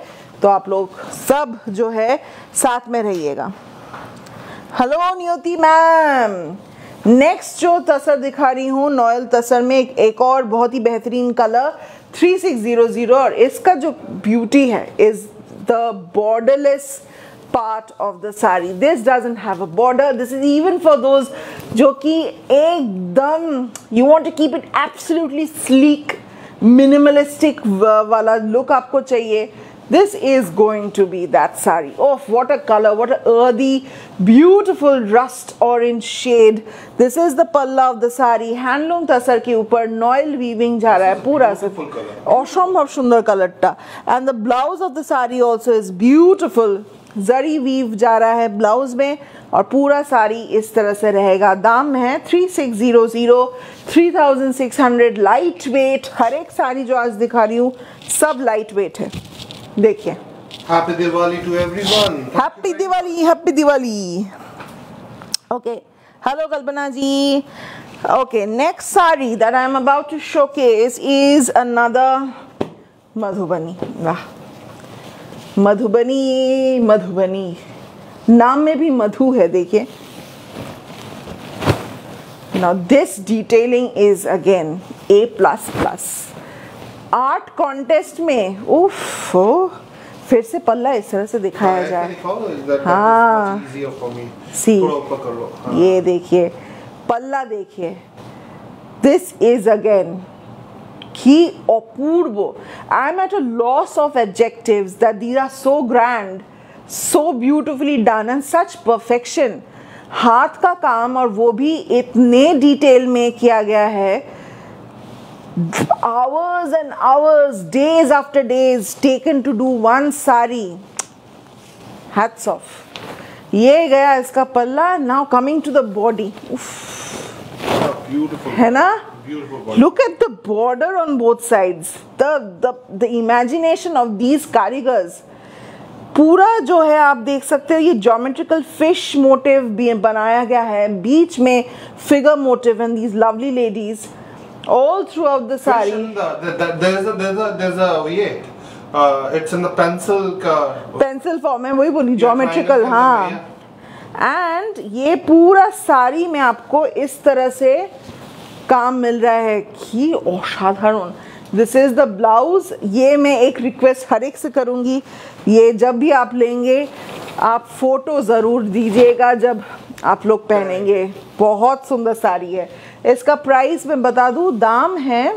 तो आप लोग सब जो है साथ में रहिएगा. हेलो नियति मैम, नेक्स्ट जो तसर दिखा रही हूँ नॉयल तसर में एक और बहुत ही बेहतरीन कलर 3600 और इसका जो ब्यूटी है is the borderless part of the sari. This doesn't have a border. This is even for those जो कि एकदम you want to keep it absolutely sleek, minimalistic वाला look आपको चाहिए. This is going to be that sari. Oh, what a color! What a earthy, beautiful rust orange shade. This is the palla of the sari. Handloom tasar के ऊपर noil weaving जा रहा है पूरा से. असंभव सुंदर कलर टा. And the blouse of the sari also is beautiful. Zari weave जा रहा है ब्लाउज में और पूरा साड़ी इस तरह से रहेगा. दाम है 3600, 3600. Light weight. हर एक साड़ी जो आज दिखा रही हूँ सब लाइट वेट है. देखिए. Happy Diwali to everyone. Happy Diwali. Happy Diwali. Okay. Hello Kalpana ji. Okay, next sari that I am about to showcase is another Madhubani. वाह, मधुबनी. मधुबनी नाम में भी मधु है. देखिए. Now this detailing is again A++. Art contest में उफ, फिर से पल्ला इस तरह से दिखाया जाए. हाँ, सी ये देखिए पल्ला. देखिए दिस इज अगेन कि Apurva. I am at a loss of adjectives that these are so grand, so beautifully done and such perfection. हाथ का काम और वो भी इतने डिटेल में किया गया है. hours and hours, days after days taken to do one sari. Hats off. ये गया इसका पल्ला. Now coming to the body. Beautiful. है ना? Beautiful body. Look at the border on both sides. The imagination of these कारीगर्स. पूरा जो है आप देख सकते हो ये ज्योमेट्रिकल फिश मोटिव भी बनाया गया है. बीच में figure motive and these lovely ladies all throughout the sari. There's a it's in the pencil form है. वही बोली ज्योमेट्रिकल. हाँ. एंड ये पूरा साड़ी में आपको इस तरह से काम मिल रहा है कि असाधारण. This is the blouse. ये मैं एक रिक्वेस्ट हर एक से करूँगी, ये जब भी आप लेंगे आप फोटो ज़रूर दीजिएगा जब आप लोग पहनेंगे. बहुत सुंदर साड़ी है. इसका प्राइस मैं बता दूं. दाम है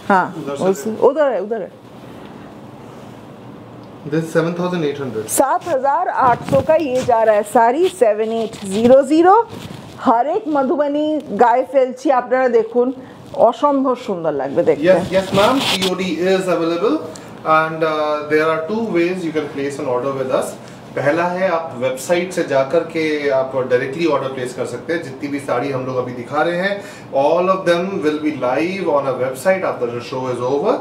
हाँ उधर है. उधर है. This 7,800. 7,800 का ये जा रहा है साड़ी. 7800. हर एक मधुबनी गाय फेलची আপনারা দেখুন অসম্ভব সুন্দর লাগবে দেখতে. Yes ma'am, COD is available and there are two ways you can place an order with us. पहला है आप वेबसाइट से जाकर के आप डायरेक्टली ऑर्डर प्लेस कर सकते हैं. जितनी भी साड़ी हम लोग अभी दिखा रहे हैं all of them will be live on a website after the show is over.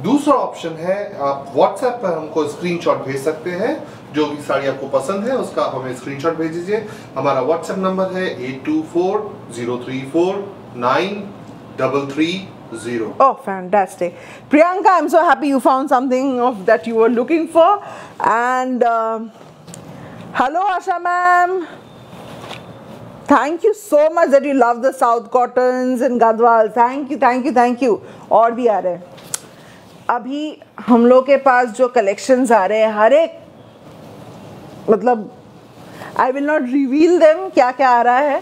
दूसरा ऑप्शन है आप व्हाट्सएप पर हमको स्क्रीनशॉट भेज सकते हैं. जो भी साड़ी आपको पसंद है उसका आप हमें स्क्रीनशॉट भेज दीजिए. हमारा व्हाट्सएप नंबर है 8240349330. Oh, fantastic. Priyanka, I'm so happy you found something of that you were looking for. And hello Asha ma'am. Thank you so much that you love the South Cottons and Gadwal. Thank you, thank you, thank you. और भी आ रहे हैं. अभी हम लोग के पास जो collections आ रहे हैं हर एक मतलब I will not reveal them क्या क्या आ रहा है,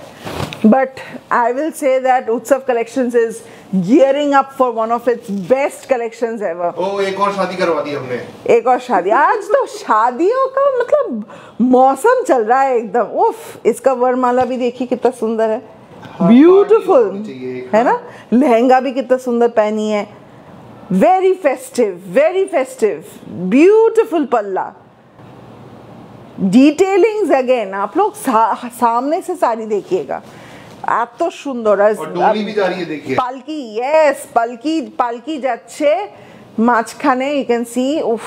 but I will say that Utsav Collections is gearing up for one of its best collections ever. ओ एक और शादी करवा दी हमने. एक और शादी. आज तो शादियों का मतलब मौसम चल रहा है एकदम. उफ. इसका वरमाला भी देखिए कितना सुंदर है. ब्यूटीफुल है ना. लहंगा भी कितना सुंदर पहनी है. Very festive, very festive. Beautiful पल्ला. डिटेलिंग्स अगेन आप लोग सामने से साड़ी देखिएगा. आप तो सुंदर. और डोली भी जा रही है देखिए. पालकी. यस, पालकी যাচ্ছে মাঝখানে. you can see. उफ,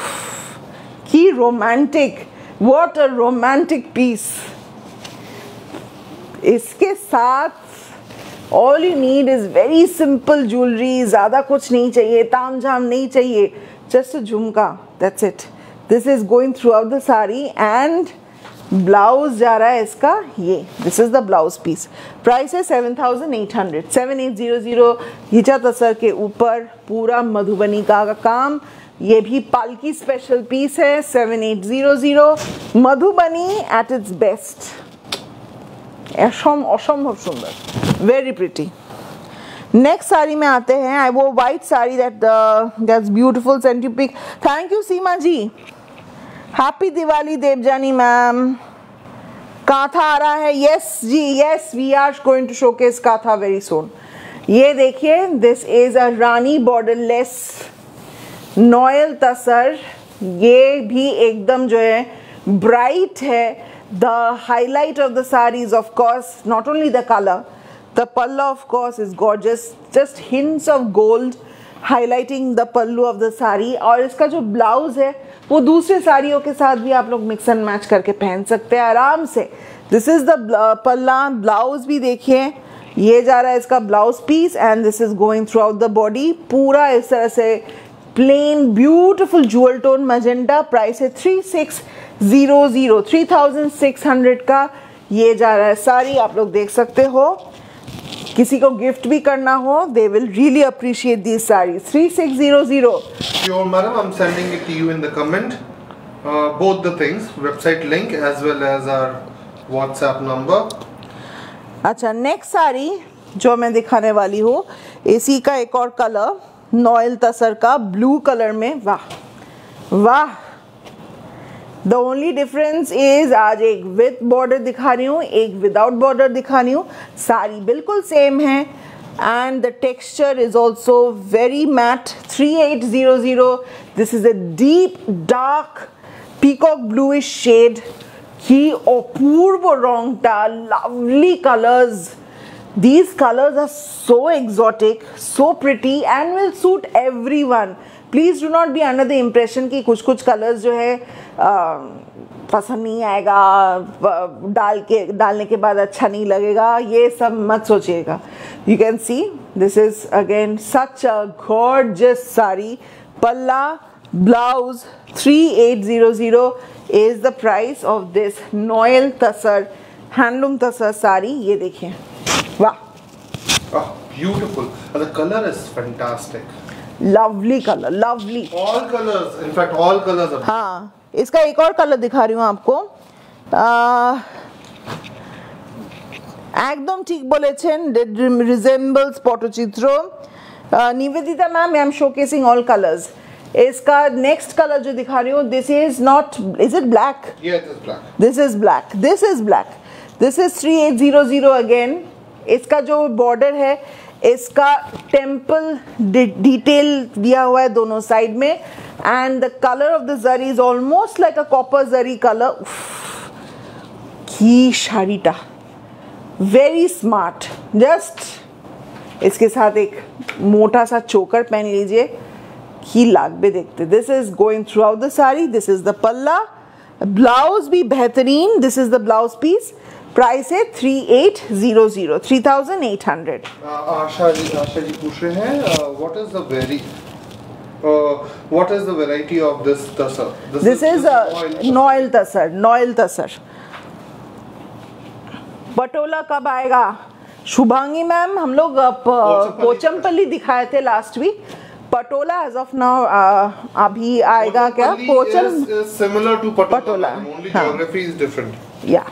কি romantic. what a romantic piece. इसके साथ all you need is very simple jewelry. ज़्यादा कुछ नहीं चाहिए, तामझाम नहीं चाहिए. just a jhumka. that's it. This is going through out the sari and blouse जा रहा है इसका ये, this is the blouse piece. Price है 7800, 7800। हिचा तसर के ऊपर पूरा मधुबनी का काम, ये भी पालकी स्पेशल पीस है। 7800 मधुबनी एट इट्स बेस्ट, असंभव सुंदर, वेरी प्रिटी। नेक्स्ट साड़ी में आते हैं, वो white sari that's beautiful, send you pic. Thank you Seema ji, happy Diwali Debjani ma'am. Kantha आ रहा है, yes ji, yes, we are going to showcase kantha very soon. ये देखिए, this is a rani borderless noil tasar, ये भी एकदम जो है ब्राइट है। The highlight of the sari is of course not only the colour, the pallu of course is gorgeous, just hints of gold highlighting the pallu of the saree। और इसका जो blouse है वो दूसरे साड़ियों के साथ भी आप लोग मिक्स एंड मैच करके पहन सकते हैं आराम से। This is the palla, blouse भी देखिए, ये जा रहा है इसका blouse piece and this is going through out the body, पूरा इस तरह से plain beautiful jewel tone magenta. Price है 3600, 3600 का ये जा रहा है साड़ी। आप लोग देख सकते हो, किसी को गिफ्ट भी करना हो, they will really appreciate this sari. 3600। Sure, madam. I'm sending it to you in the comment. Both the things, website link as well as our WhatsApp number. अच्छा, नेक्स्ट साड़ी जो मैं दिखाने वाली हूँ, इसी का एक और कलर, नॉयल तसर का ब्लू कलर में। वाह वाह, द ओनली डिफरेंस इज आज एक विद बॉर्डर दिखा रही हूँ, एक विदाउट बॉर्डर दिखा रही हूँ। साड़ी बिल्कुल सेम है and the texture is also very matte. 3800, this is a deep dark peacock bluish shade की Apurva Rangta, lovely colours. These colors are so exotic, so pretty and will suit everyone. Please do not be under the impression कि कुछ colours जो है पसंद नहीं आएगा, डालने के बाद अच्छा नहीं लगेगा, ये सब मत सोचिएगा। You can see this is again such a gorgeous saree. पल्ला, blouse, 3800 is the price of this Noel Tasar handloom tasar sari. ये देखिए, वाह, Beautiful. The color is fantastic. Lovely colour, lovely. All colors, in fact, all colors are. हाँ, इसका एक और colour दिखा रही हूँ आपको। एकदम ठीक बोलेছেন, resembles Patachitra. Nivedita ma'am, I am showcasing all colours. इसका नेक्स्ट कलर जो दिखा रही हूँ, this is not, is it black? Yeah, it is black. This is black, this is black. This is 3800 again. इसका जो बॉर्डर है, इसका टेम्पल डिटेल दिया हुआ है दोनों साइड में and the colour of the zari is almost like a copper zari colour. की शाड़ीटा वेरी स्मार्ट। जस्ट इसके साथ एक मोटा सा चोकर पहन लीजिए, की लागबे देखते। This is going through out the sari, this is the palla, blouse भी बेहतरीन, this is the blouse piece. Price है 3800, 3800। आशा जी पूछ रहे हैं, what is the variety of this tasar? This is Noel Tasar, Noel Tasar। Patola कब आएगा? शुभांगी मैम, हम लोग पोचमपल्ली दिखाए थे last week. Patola as of now अभी आएगा क्या? पोचम similar to Patola, only geography is different. Yeah.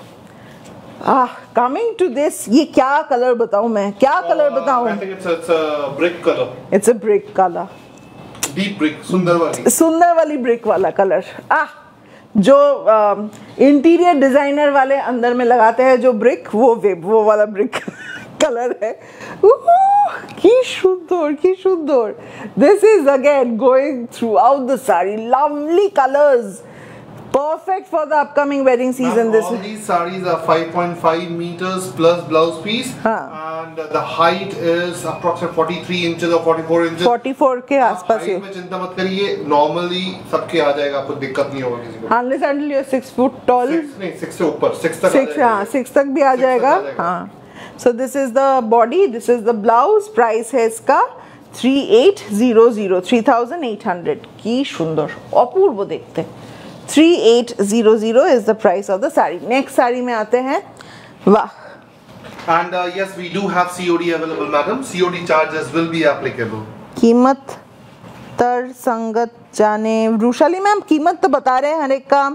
Coming to this, ये क्या कलर बताऊं मैं, क्या कलर बताऊं? I think it's a brick color. It's a brick color. Deep brick, सुंदर वाली ब्रिक वाला कलर। जो इंटीरियर डिजाइनर वाले अंदर में लगाते हैं जो ब्रिक, वो वाला ब्रिक कलर है। की सुंदर। This is again going throughout the saree, lovely colors. Perfect for the upcoming wedding season. All these sarees are 5.5 meters plus blouse piece, and the height is approximately 43 inches or 44 inches. 44 के आसपास है। में चिंता मत करिए, normally सबके आ जाएगा, आपको दिक्कत नहीं होगा किसी को। Unless until you're 6 foot tall. 6 से ऊपर, 6 तक। 6 तक भी आ जाएगा। हाँ। So this is the body, this is the blouse. Price है इसका 3800, 3800। की सुंदर, अपूर्व देखते। 3800 is the price of the sari. Next sari में आते हैं। वाह, And yes, we do have COD available, madam. COD charges will be applicable. कीमत तर संगत जाने। वृषाली मैम कीमत तो बता रहे हैं हर एक का।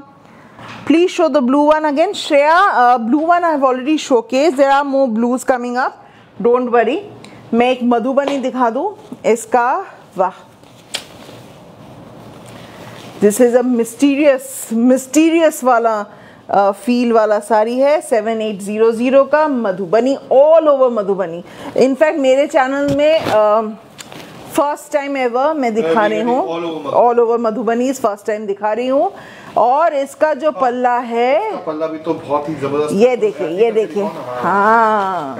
Please show the blue one again. Shreya, blue one I have already showcase, there are more blues coming up, don't worry. मैं एक मधुबनी दिखा दूं इसका। वाह, दिस इज अ मिस्टीरियस वाला फील वाला साड़ी है। 7800 का Madhubani, all over Madhubani. In fact मेरे चैनल में फर्स्ट टाइम एवर मैं दिखा रही हूँ, all over Madhubani first time दिखा रही हूँ। और इसका जो पल्ला है, पल्ला भी तो बहुत ही जबरदस्त। ये देखिए, ये देखिए। हाँ,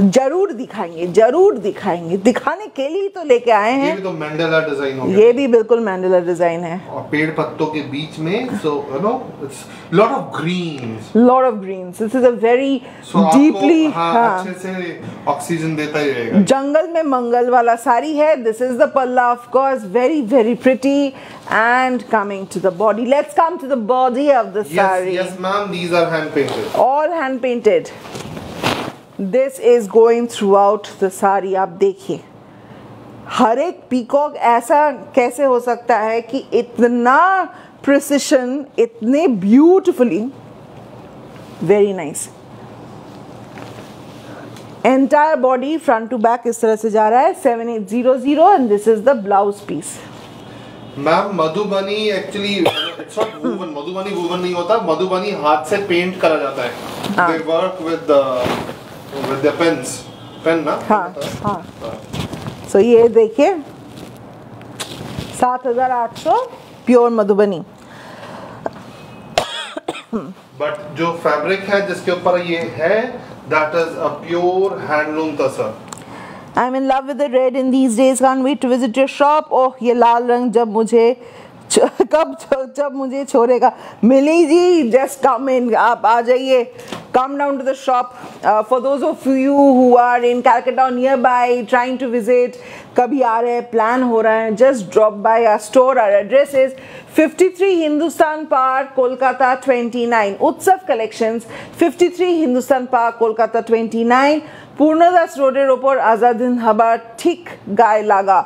जरूर दिखाएंगे, जरूर दिखाएंगे, दिखाने के लिए तो लेके आए हैं। ये भी तो मैंडेला डिजाइन हो गया। ये भी बिल्कुल मैंडेला डिजाइन है, और पेड़ पत्तों के बीच में, so you know it's lot of greens, lot of greens. This is a very deeply, अच्छे से ऑक्सीजन देता ही रहेगा। जंगल में मंगल वाला साड़ी है। This is the palla, of course, very very pretty and coming to the body. Let's come to the body of the saree. Yes ma'am, these are hand painted, all hand painted. This is going throughout the saree. आप देखिए, हर एक peacock ऐसा कैसे हो सकता है कि इतना प्रिसिशन, इतने beautifully, very nice. Entire body front to back इस तरह से जा रहा है। 7800 and this is the blouse piece. Ma'am Madhubani actually it's not woven, Madhubani woven नहीं होता, मधुबनी हाथ से पेंट करा जाता है। They work with the pens, pen ना। हाँ हाँ। सो ये देखिए 7800 प्योर मधुबनी। बट जो फैब्रिक है जिसके ऊपर ये है, that is a pure handloom tasar. I'm in love with the red in these days. Can't wait to visit your shop. Oh, ये लाल रंग जब मुझे छोड़ेगा। मिली जी, just come in. आप आ जाइए। Come down to the shop. For those of you who are in Calcutta or nearby, trying to visit, कभी आ रहे हैं, प्लान हो रहा है, just drop by our store. Our address is 53 Hindustan Park, Kolkata 29. Utsav Collections, 53 Hindustan Park, Kolkata 29. Purnadas Roader opor Azadin Habar Thik Gai Laga.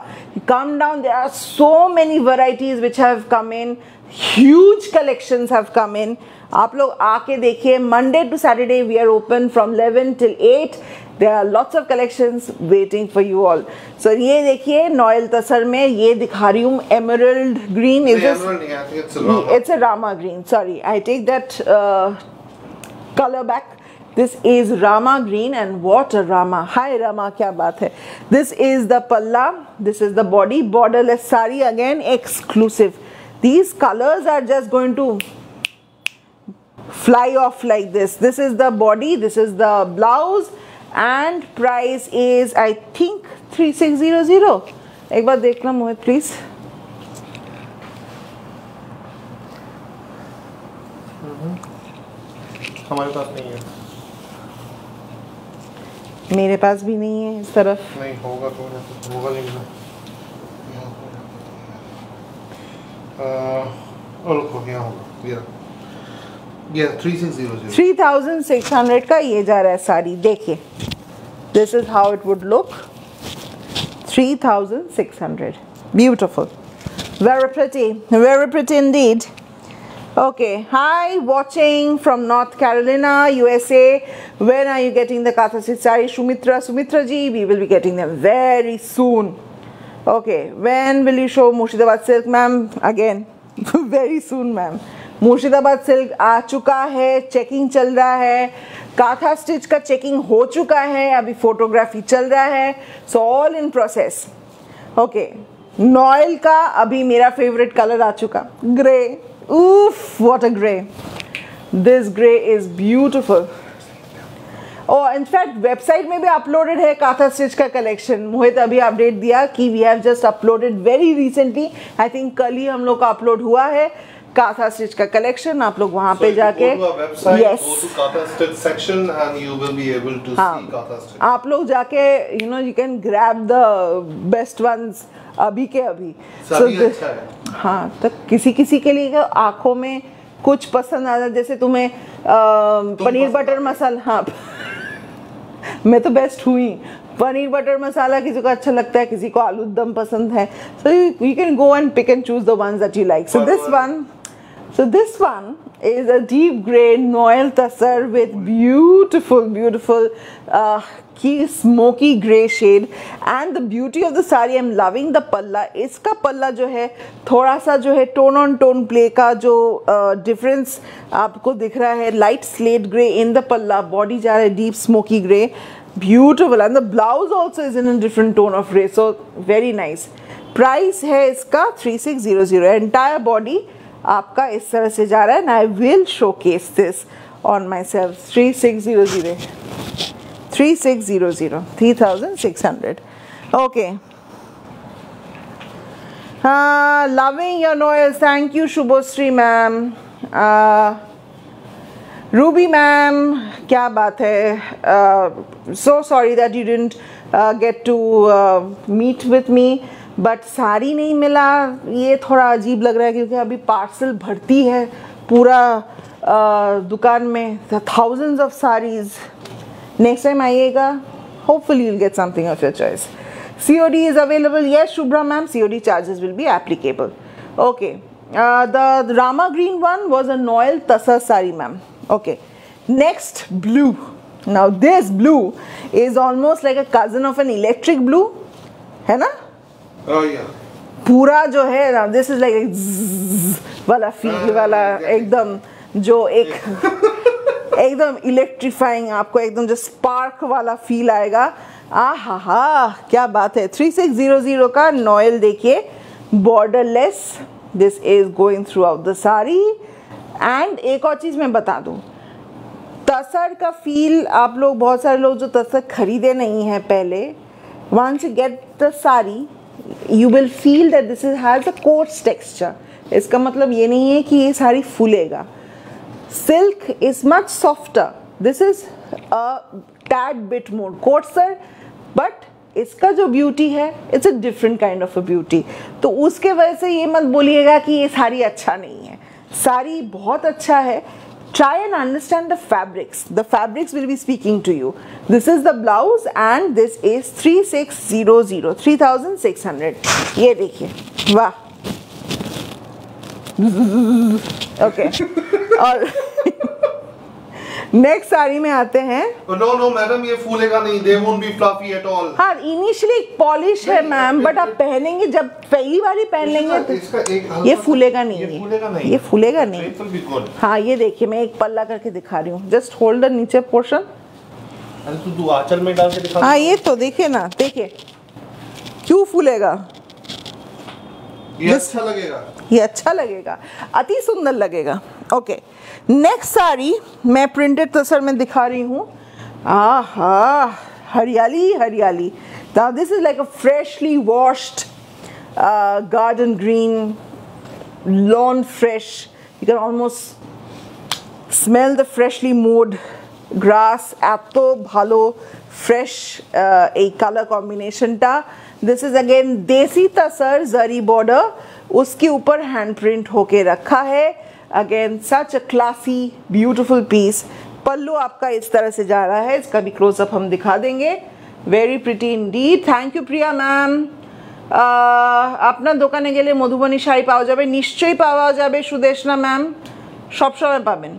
Come down, there are so many varieties which have come in. Huge collections have come in. आप लोग आके देखिए। Monday to Saturday we are open from 11 till 8. There are lots of collections waiting for you all. So ये देखिए नॉयल तसर में ये दिखा रही हूँ, emerald green. Is this? It's a Rama green. Sorry, I take that color back. This is Rama green, and what a Rama. Hi Rama, क्या बात है। This is the palla, this is the body, borderless sari, again exclusive. These colors are just going to fly off like this. This is the body, this is the blouse, and price is I think 3600. एक बार देखना मोहित please. हमारे पास नहीं है, मेरे पास भी नहीं है इस तरफ। नहीं होगा तो होगा नहीं ना। और यहाँ होगा ये 3600। 3600 का ये जा रहा है साड़ी। देखिए, this is how it would look. 3600, beautiful, very pretty indeed. Okay, hi, watching from North Carolina, USA. When are you getting the Katha silk saree? Sumitra ji, we will be getting them very soon. Okay, when will you show Murshidabad silk, ma'am? Again, very soon, ma'am. Murshidabad silk आ चुका है, checking चल रहा है। काथा stitch का checking हो चुका है, अभी फोटोग्राफी चल रहा है। So all in process. Okay, Noyyal का अभी मेरा फेवरेट कलर आ चुका, grey. Oof, what a grey. This grey is beautiful. Oh, in fact, website में भी uploaded है काथा स्टिच का कलेक्शन। मोहित अभी अपडेट दिया कि we have just uploaded very recently. I think कल ही हम लोग का अपलोड हुआ है। काथा स्टिच का कलेक्शन आप लोग वहाँ पे जाके yes. go to Katha Stitch section and you will be able to see Katha Stitch. आप लोग जाके you can grab the best ones अभी के अभी. सभी अच्छा है. हाँ, तो किसी के लिए आँखों में कुछ पसंद आता है, जैसे तुम्हें पनीर बटर मसाला, हाँ मैं तो बेस्ट हुई, पनीर बटर मसाला किसी को अच्छा लगता है, किसी को आलू दम पसंद है, so you can go and pick and choose the ones that you like. So this one is a deep grey Noel Tassar with beautiful smoky grey shade, and the beauty of the saree, I'm loving the palla. इसका पल्ला जो है थोड़ा सा जो है tone on tone play का जो डिफरेंस आपको दिख रहा है, light slate grey in the पल्ला, बॉडी जा रहा है deep smoky grey, beautiful, and the blouse also is in a different tone of grey, so very nice. Price है इसका 3600. एंटायर बॉडी आपका इस तरह से जा रहा है, and I will showcase this on myself. 3600 3600. Okay. Loving your Noels. Thank you, Shubhosri ma'am. Ruby ma'am, क्या बात है. So sorry that you didn't get to meet with me. But sari नहीं मिला, ये थोड़ा अजीब लग रहा है क्योंकि अभी पार्सल भरती है पूरा दुकान में, thousands of sarees. Next time आइएगा, hopefully you'll get something of your choice. COD is available. Yes, Shubhra ma'am, COD charges will be applicable. Okay. The Rama green one was a Noel Tassar saree ma'am. Okay. Next, blue. Now this blue is almost like a cousin of an electric blue, है ना? Oh yeah. पूरा जो है ना, this is like a वाला feel वाला, एकदम जो एक एकदम इलेक्ट्रीफाइंग, आपको एकदम जो स्पार्क वाला फील आएगा. आहा, क्या बात है. 3600 का नॉयल देखिए, borderless. This is going through out the sari. And एक और चीज मैं बता दूं, तसर का फील आप लोग, बहुत सारे लोग जो तसर खरीदे नहीं है पहले, once you get the saree you will feel that this has a coarse texture. इसका मतलब ये नहीं है कि ये sari फूलेगा. Silk is much softer. This is a tad bit more coarser, but इसका जो ब्यूटी है, it's a different kind of a beauty. तो उसके वजह से ये मत बोलिएगा कि ये साड़ी अच्छा नहीं है. साड़ी बहुत अच्छा है. Try and understand the fabrics. The fabrics will be speaking to you. This is the blouse and this is 3600, 3600. ये देखिए, वाह. Okay. और नेक्स्ट साड़ी में आते हैं. नो मैडम, ये फूलेगा नहीं. They won't be fluffy at all. हाँ, इनिशियली पॉलिश है मैम, बट आप पहनेंगे, जब पहली बारी पहन लेंगे तो ये फूलेगा नहीं. ये फूलेगा नहीं. हाँ, ये देखिए, मैं एक पल्ला करके दिखा रही हूँ. जस्ट होल्ड द नीचे पोर्शन. अरे तू आंचल में डाल के दिखा. हाँ, ये तो देखिए ना, देखिए क्यों फूलेगा. ये अच्छा लगेगा. ये अच्छा लगेगा, अति सुंदर लगेगा. ओके, नेक्स्ट साड़ी मैं प्रिंटेड तसर में दिखा रही हूँ. आहा, हरियाली हरियाली. Now this is like a freshly washed garden green, lawn fresh. You can almost smell the freshly mode grass. এত ভালো फ्रेश एक कलर कॉम्बिनेशनটা. दिस इज अगेन देसी तसर, जरी बॉर्डर, उसके ऊपर हैंड प्रिंट होके रखा है. Again such a classy beautiful piece. Pallu आपका इस तरह से जा रहा है, इसका भी क्लोजअप हम दिखा देंगे. Very pretty Indeed. Thank you Priya ma'am. আপনার দোকানে গেলে মধুবনী শাড়ি পাওয়া যাবে, নিশ্চয়ই পাওয়া যাবে সুদেশনা ম্যাম, সবসময় পাবেন.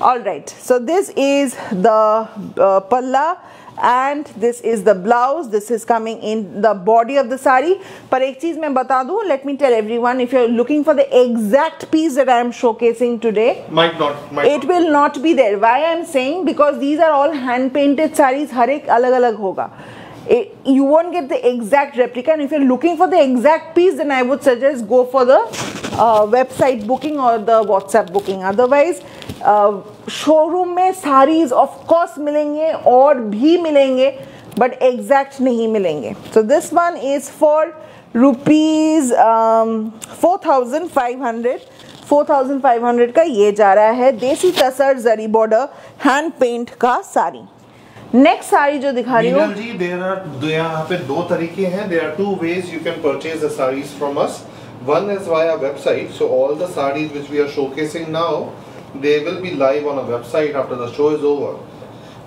All right, so this is the palla and this is the blouse. This is coming in the body of the sari. पर एक चीज मैं बता दूं, let me tell everyone, if you're looking for the exact piece that I am showcasing today, it will not be there. Why I am saying, because these are all hand painted sarees. हर एक अलग अलग होगा. You won't get the exact replica, and if you're looking for the exact piece, then I would suggest go for the website booking or the WhatsApp booking. Otherwise showroom में saris of course मिलेंगे और भी मिलेंगे, but exact नहीं मिलेंगे. सो this one is for rupees 4500. 4500 का ये जा रहा है देसी तसर जरी बॉर्डर हैंड पेंट का साड़ी। नेक्स्ट साड़ी जो दिखा रही हूँ जी, यहाँ पे दो तरीके हैं। There are two ways you can purchase the sarees from us. One is via website. So all the sarees which we are showcasing now, they will be live on a website after the show is over.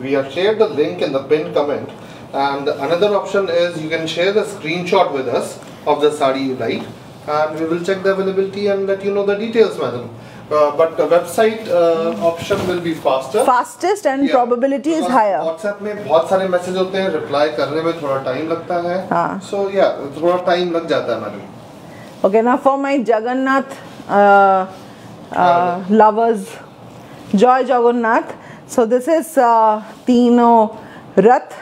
We have shared the link in the pinned comment. And another option is you can share the screenshot with us of the saree you like, and we will check the availability and let you know the details, madam. But the website option will be fastest and probability is higher. WhatsApp में बहुत सारे message होते हैं, reply करने में थोड़ा time लगता है। So yeah, थोड़ा टाइम लग जाता है madam. Okay, now for my Jagannath lovers, Joy Jagannath. So this is तीनों रथ,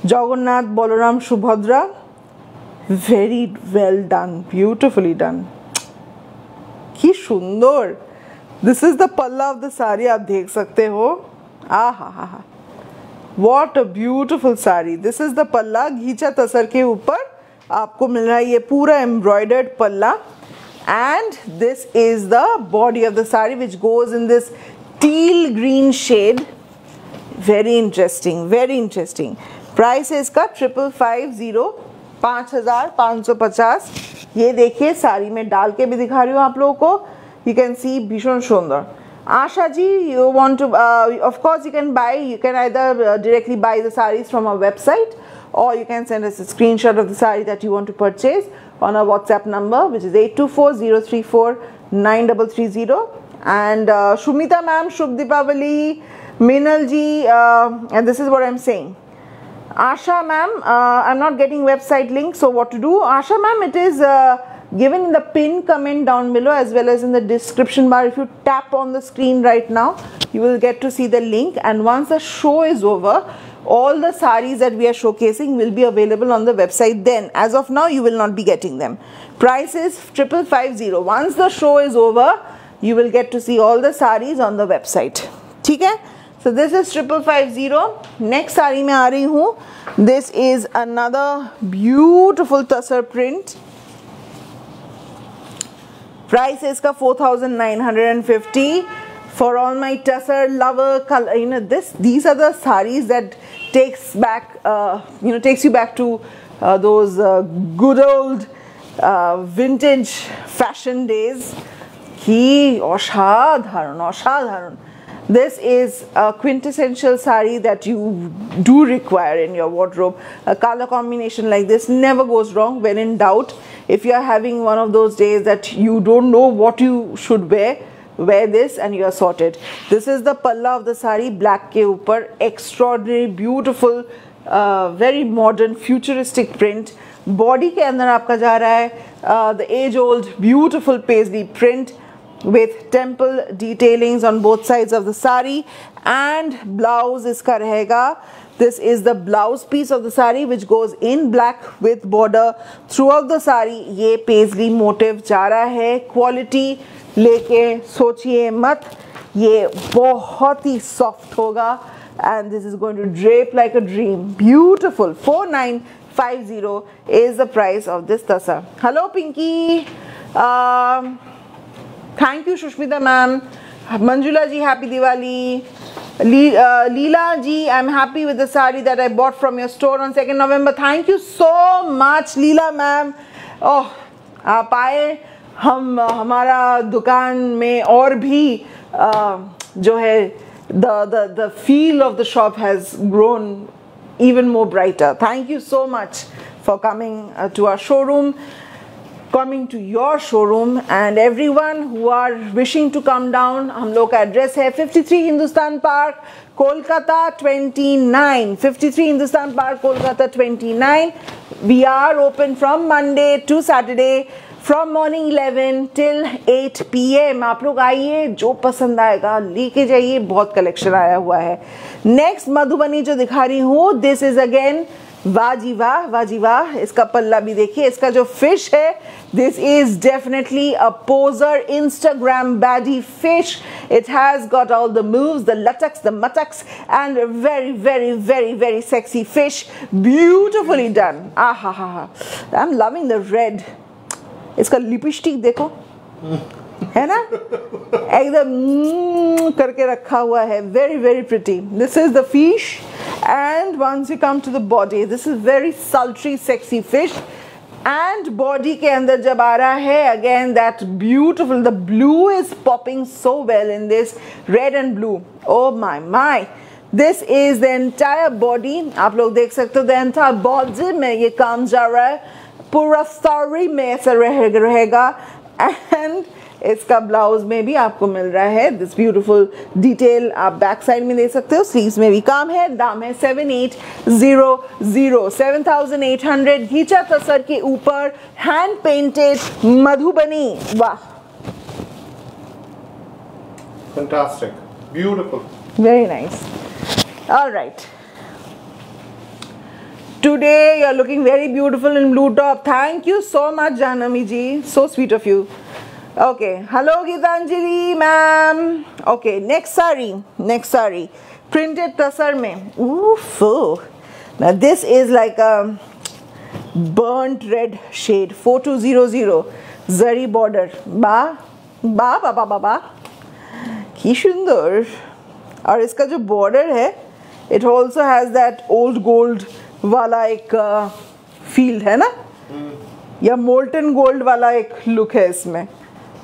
Jagannath, Balaram, Subhadra. Very well done, beautifully done. की सुंदर। This is the palla of the sari, आप देख सकते हो। हा what a beautiful sari. This is the पल्ला, घीचा तसर के ऊपर आपको मिल रहा है ये पूरा embroidered palla, and this is the body of the sari which goes in this teal green shade. Very interesting, very interesting. Price है इसका 5550, 5550। ये देखिए साड़ी में डाल के भी दिखा रही हूँ आप लोगों को। यू कैन सी भीषण सुंदर। Asha ji, you want to of course you can buy, you can either directly buy the sarees from our website, or you can send us a screenshot of the saree that you want to purchase on our WhatsApp number, which is 8240349330. And Shumita ma'am, Shubh Deepavali, Minal ji, and this is what I'm saying. Asha ma'am, I'm not getting website link, so what to do? Asha ma'am, it is given in the pinned comment down below as well as in the description bar. If you tap on the screen right now, you will get to see the link, and once the show is over, all the sarees that we are showcasing will be available on the website then. As of now, you will not be getting them. Price is 5550. Once the show is over, you will get to see all the sarees on the website. ठीक है? So this is 5550. Next sari में आ रही हूँ. This is another beautiful tussar print. Price is का 4950. For all my tussar lover color, you know, these are the sarees that takes you back to those good old vintage fashion days. की असाधारण। This is a quintessential saree that you do require in your wardrobe. A color combination like this never goes wrong. When in doubt, if you are having one of those days that you don't know what you should wear this and you are sorted. This is the palla of the saree, black ke upar. Extraordinary, beautiful, very modern, futuristic print. Body ke andar aapka ja raha hai the age-old beautiful paisley print with temple detailings on both sides of the sari, and blouse iska rahega. This is the blouse piece of the sari which goes in black with border throughout the sari. ये paisley motif जा रहा है। Quality लेके सोचिए मत, ये बहुत ही soft होगा, and this is going to drape like a dream. Beautiful. 4950 is the price of this tussar. Hello Pinky. Thank you Shushmita ma'am. Manjula ji, happy Diwali. Leela ji, I'm happy with the saree that I bought from your store on 2nd November. Thank you so much Leela ma'am. Oh, आप आए, हमारा दुकान में और भी जो है the feel of the shop has grown even more brighter. Thank you so much for coming to our showroom. Coming to your showroom, and everyone who are wishing to come down, हम लोग का address है 53 Hindustan park, Kolkata 29. 53 Hindustan park, Kolkata 29. We are open from Monday to Saturday from morning 11 till 8 PM. आप लोग आइए, जो पसंद आएगा लेके जाइए, बहुत कलेक्शन आया हुआ है। नेक्स्ट मधुबनी जो दिखा रही हूँ, दिस इज अगेन वाह जी वाह। इसका पल्ला भी देखिए, इसका जो फिश है, this is definitely a poser Instagram baddie fish. It has got all the moves, the latex, the muttocks, and a very very very very sexy fish, beautifully done. I'm loving the red. इसका lipstick देखो, है ना, एकदम करके रखा हुआ है. Very very pretty. This is the fish and once you come to the body, this is very sultry sexy fish. And body के अंदर जब आ रहा है, again that beautiful, the blue is popping so well in this red and blue. Oh my my, this is the entire body. आप लोग देख सकते हो द एंटायर बॉडी में ये काम जा रहा है, पूरा साड़ी में ऐसा रहेगा. एंड इसका ब्लाउज में भी आपको मिल रहा है दिस ब्यूटीफुल डिटेल. आप बैक साइड में देख सकते हो, स्लीव्स में भी काम है. दाम है 7800, 7800. घीचा तसर के ऊपर हैंड पेंटेड मधुबनी. वाह, fantastic, beautiful, very nice. Alright, today you are looking very beautiful in blue top. Thank you so much Janami ji, so sweet of you. Okay, hello Gitanjali ma'am. Okay, next sari printed tasar mein. Oof, now this is like a burnt red shade, 4200 zari border. ba ki सुंदर. और इसका जो border है, it also has that old gold वाला एक feel है ना, या मोल्टन गोल्ड वाला एक लुक है इसमें.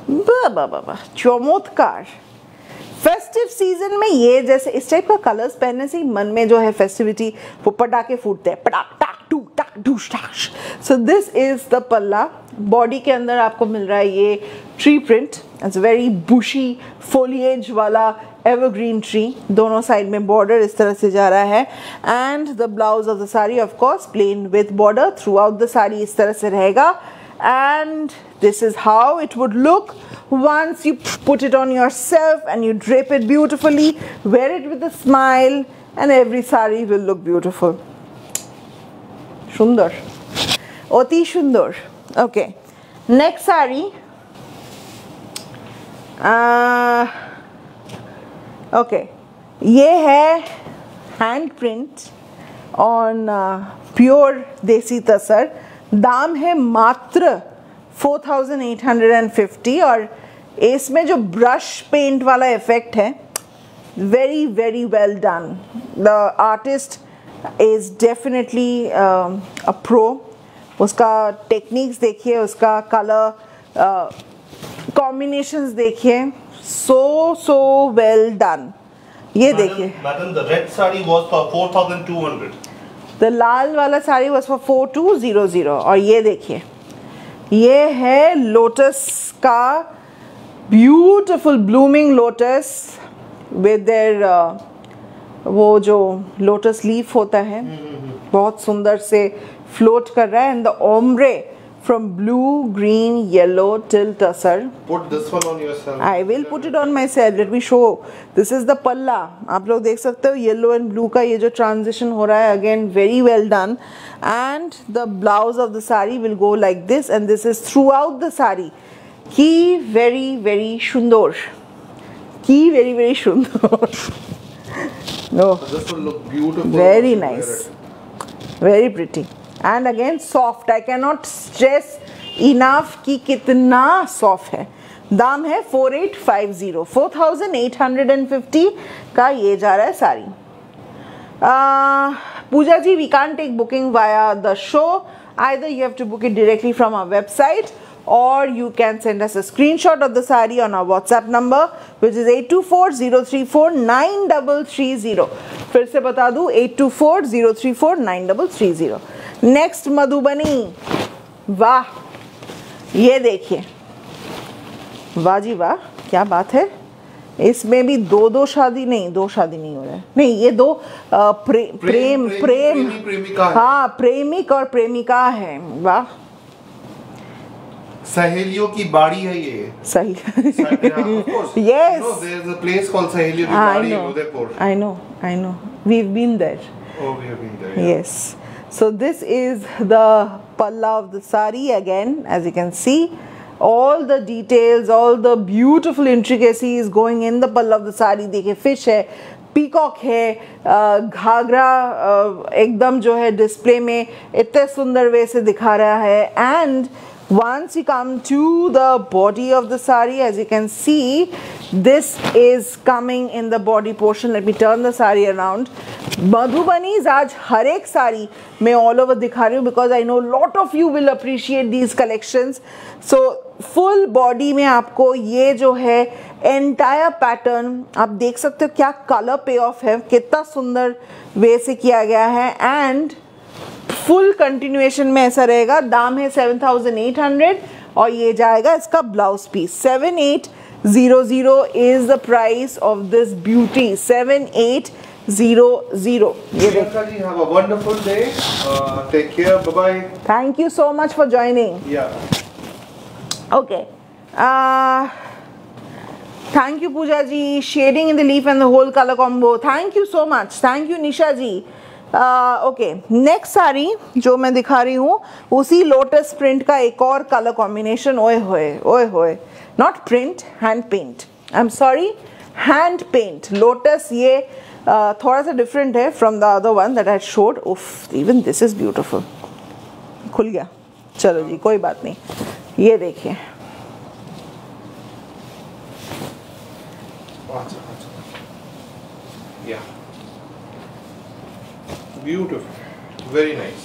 वाह, चमत्कार. फेस्टिव सीजन में ये जैसे इस टाइप का कलर्स पहनने से मन में जो है फेस्टिविटी, वो पटाखे फूटते हैं, पटाक टाक टू टाक डूश टाश. So this is the palla. Body के अंदर आपको मिल रहा है ये tree print. It's very bushy foliage वाला एवरग्रीन ट्री. दोनों साइड में बॉर्डर इस तरह से जा रहा है. And the blouse of the sari of course plain with border through out the sari इस तरह से रहेगा. And this is how it would look once you put it on yourself and you drape it beautifully, wear it with a smile, and every sari will look beautiful. Shundar, oti shundar. Okay, next sari. Okay, ये है hand print on pure देसी तसर. दाम है मात्र 4850. और इसमें जो brush paint वाला इफेक्ट है, very very well done. The artist is definitely a pro. उसका टेक्निक्स देखिए, उसका कलर कॉम्बिनेशंस देखिए, so well done. ये देखिए, madam the red sari was for 4200. The लाल वाला साड़ी वाज फॉर 4200. और ये देखिए, ये है लोटस का beautiful blooming lotus with their वो जो लोटस लीफ होता है, बहुत सुंदर से फ्लोट कर रहा है. And the ombre from blue, green, yellow till tussar. Put this one on yourself. I will put it on myself. Let me show. This is the palla. आप लोग देख सकते हो yellow and blue का ये जो transition हो रहा है, again very well done. And the blouse of the sari will go like this, and this is throughout the sari. Ki very very shundor. Ki very very shundor. No. This will look beautiful. Very nice. Very pretty. And again soft. I cannot stress enough कि कितना soft है. दाम है 4850, 4850 का ये जा रहा है साड़ी. पूजा जी, we can't take booking via the show. Either you have to book it directly from our website, or you can send us a screenshot of the sari on our WhatsApp number, which is 8240349330. फिर से बता दूँ, 8240349330. Next Madhubani. वाह, ये देखिए, वाह जी वाह, क्या बात है. इसमें भी दो शादी नहीं हो रहा है. नहीं, ये दो प्रेम हाँ, प्रेमिक और प्रेमिका है. वाह, सहेलियों की बाड़ी है ये. सही. Yes. No, there is a place called Saheliyon ki Baadi in Udaipur. I know. We've been there. Oh, we have been there. Yeah. Yes. So this is the palla of the sari again, as you can see. All the details, all the beautiful intricacies going in the palla of the sari. देखिए, fish है, peacock है, घाघरा एकदम जो है display में इतने सुंदर वे से दिखा रहा है. And Once you come to the body of the sari, as you can see, this is coming in the body portion. Let me turn the sari around. Madhubanis आज हर एक साड़ी मैं all over दिखा रही हूँ because I know lot of you will appreciate these collections. So full body में आपको ये जो है entire pattern आप देख सकते हो, क्या color payoff है, कितना सुंदर वे से किया गया है, and फुल कंटिन्यूएशन में ऐसा रहेगा. दाम है 7,800 और ये जाएगा इसका blouse piece. 7,800 is the price of this beauty. 7,800. ये देखो जी. Have a wonderful day. Take care. Bye bye. Thank you so much for joining. या okay. Thank you Pooja ji. Shading in the leaf and the whole colour combo. Thank you so much. Thank you Nisha ji. Okay, next sari जो मैं दिखा रही हूँ उसी lotus print का एक और कलर कॉम्बिनेशन. ओए होए, not print, hand paint. I am sorry, hand paint. Lotus ये थोड़ा सा डिफरेंट है from the other one that I showed. उफ, इवन दिस इज ब्यूटिफुल. खुल गया. चलो जी, कोई बात नहीं. ये देखिए, beautiful, very nice.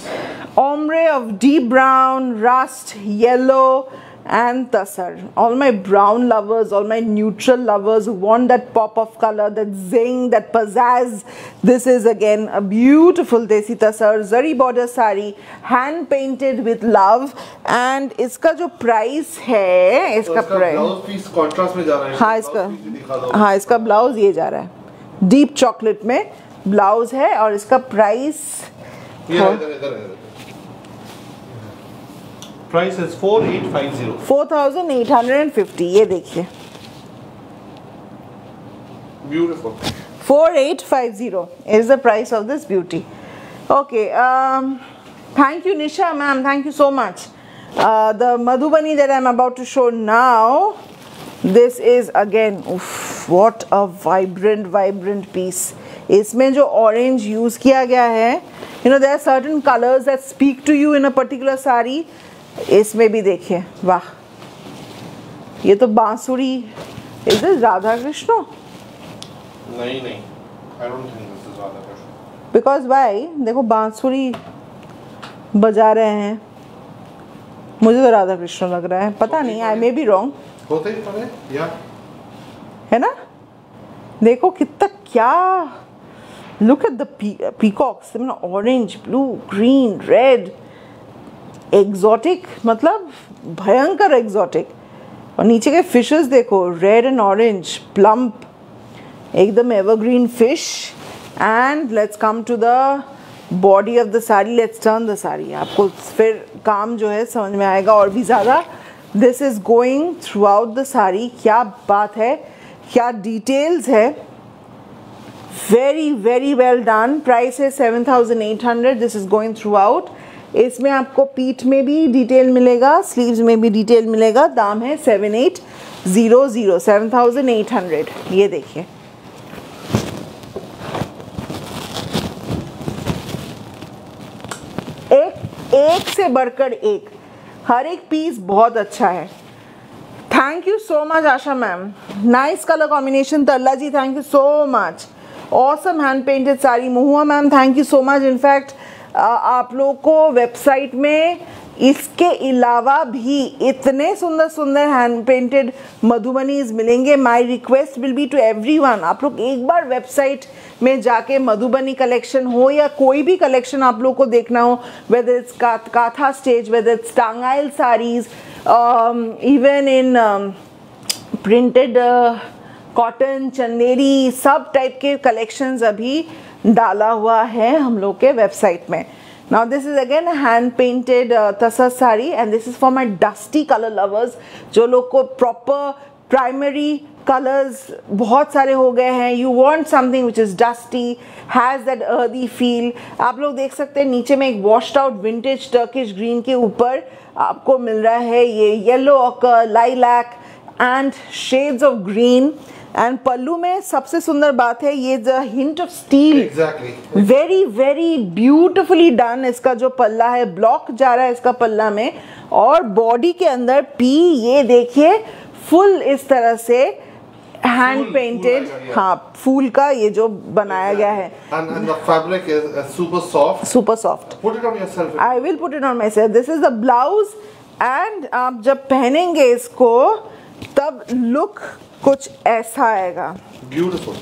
ombre of deep brown, rust, yellow and tasar. All my brown lovers, all my neutral lovers who want that pop of color, that zing, that pizzazz, this is again a beautiful desi tasar zari border sari, hand painted with love. And इसका जो price है, इसका price blouse piece contrast में जा रहा है. हाँ, इसका ब्लाउज ये जा रहा है डीप चॉकलेट में ब्लाउज है और इसका प्राइस प्राइस इज 4,850. 4,850. ये देखिए, beautiful. 4,850 is the price of this beauty. Okay, thank you Nisha ma'am, thank you so much. The Madhubani that I'm about to show now, this is again, oof, what a vibrant piece. इसमें जो orange use किया गया है, you know there are certain colours that speak to you in a particular sari. इसमें भी देखिए, वाह, ये तो बांसुरी. Is this Radha Krishna? नहीं, I don't think this is Radha Krishna. Because why, देखो बांसुरी बजा रहे हैं. मुझे तो राधा कृष्ण लग रहा है, पता नहीं, आई मे बी रॉन्ग. होते ही पता है या है ना. देखो कितना, क्या, look at the peacocks, orange, blue, green, red, exotic, मतलब भयंकर exotic. और नीचे के फिशेस देखो, रेड एंड ऑरेंज, प्लम्प, एकदम evergreen fish. And let's come to the body of the sari. Let's turn the sari. आपको फिर काम जो है समझ में आएगा और भी ज़्यादा. This is going through out the sari. क्या बात है, क्या डिटेल्स है. Very well done. प्राइस है 7,800. This is going through out. इसमें आपको पीठ में भी डिटेल मिलेगा, स्लीव्स में भी डिटेल मिलेगा. दाम है 7,800, 7,800. ये देखिए, एक से बढ़कर एक, हर एक पीस बहुत अच्छा है. Thank you so much Asha ma'am. Nice colour combination. Talla ji, thank you so much. Awesome hand painted sari. Mahua ma'am, thank you so much. In fact आप लोग को वेबसाइट में इसके अलावा भी इतने सुंदर सुंदर हैंड पेंटेड मधुबनीज मिलेंगे. My request will be to everyone, आप लोग एक बार वेबसाइट में जाके मधुबनी कलेक्शन हो या कोई भी कलेक्शन आप लोग को देखना हो, whether it's kantha stage, whether it's Tangail saris, even in printed cotton, Chanderi, सब टाइप के कलेक्शंस अभी डाला हुआ है हम लोग के वेबसाइट में. Now this is again a hand painted tasar sari and this is for my dusty color lovers. जो लोग को proper primary colors बहुत सारे हो गए हैं, you want something which is dusty, has that earthy feel. आप लोग देख सकते हैं नीचे में एक washed out vintage Turkish green के ऊपर आपको मिल रहा है ये yellow ochre, lilac and shades of green. And pallu में सबसे सुंदर बात है ये the hint of steel, exactly very very beautifully done. इसका जो पल्ला है ब्लॉक जा रहा है इसका पल्ला में, और बॉडी के अंदर पी ये देखिए फुल इस तरह से हैंड पेंटेड, हाँ फूल का ये जो बनाया गया है। and the fabric is super soft. Super soft. Put it on yourself. I will put it on my self. This is the blouse and आप जब पहनेंगे इसको तब लुक कुछ ऐसा आएगा। Beautiful,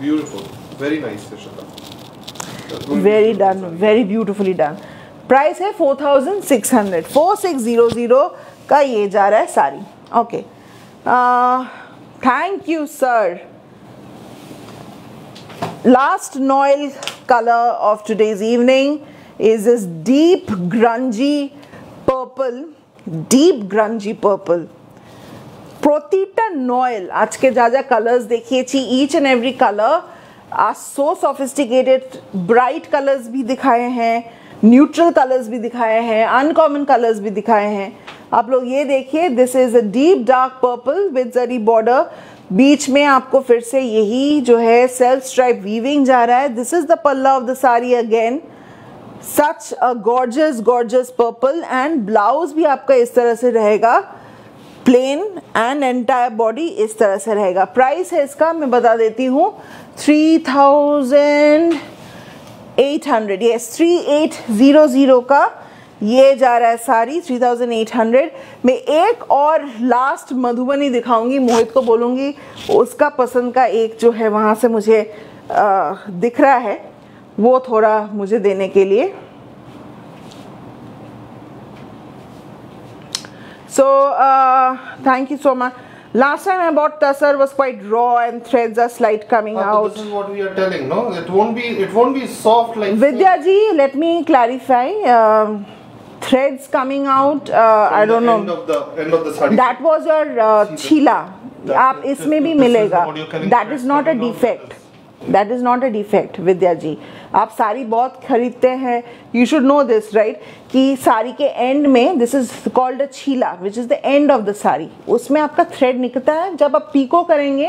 beautiful, very nice, Rishita. Very done, very beautifully done. Price है 4600, 4600 का ये जा रहा है sari. Okay, thank you sir. Last Noel color of today's evening is this deep grungy purple, deep grungy purple. প্রতিটা নয়েল আজকে যা যা কালার্স দেখিয়েছি, each and every colour are so sophisticated, bright colours भी दिखाए हैं, न्यूट्रल कलर्स भी दिखाए हैं, अनकॉमन कलर्स भी दिखाए हैं। आप लोग ये देखिए, this is a deep dark purple with zari border, बीच में आपको फिर से यही जो है सेल्फ स्ट्राइप वीविंग जा रहा है। This is the palla of the sari again, such a gorgeous gorgeous purple. And blouse भी आपका इस तरह से रहेगा, प्लेन एंड एंटायर बॉडी इस तरह से रहेगा। प्राइस है इसका मैं बता देती हूँ 3800, यस 3800 का ये जा रहा है साड़ी 3800 में। एक और लास्ट मधुबनी दिखाऊंगी, मोहित को बोलूँगी उसका पसंद का एक जो है वहाँ से मुझे दिख रहा है वो थोड़ा मुझे देने के लिए। So thank you so much. Last time I bought Tassar was quite raw and threads are slight coming out. This is what we are telling, no? It won't be soft like. Vidya ji, let me clarify. Threads coming out. I don't know. End of the saree. That was your chila. आप इसमें भी मिलेगा. That is not a defect. That is not a defect, विद्या जी। आप साड़ी बहुत खरीदते हैं, you should know this, right? कि साड़ी के एंड में this is called a छीला, which is the end of the sari. उसमें आपका थ्रेड निकलता है, जब आप पीको करेंगे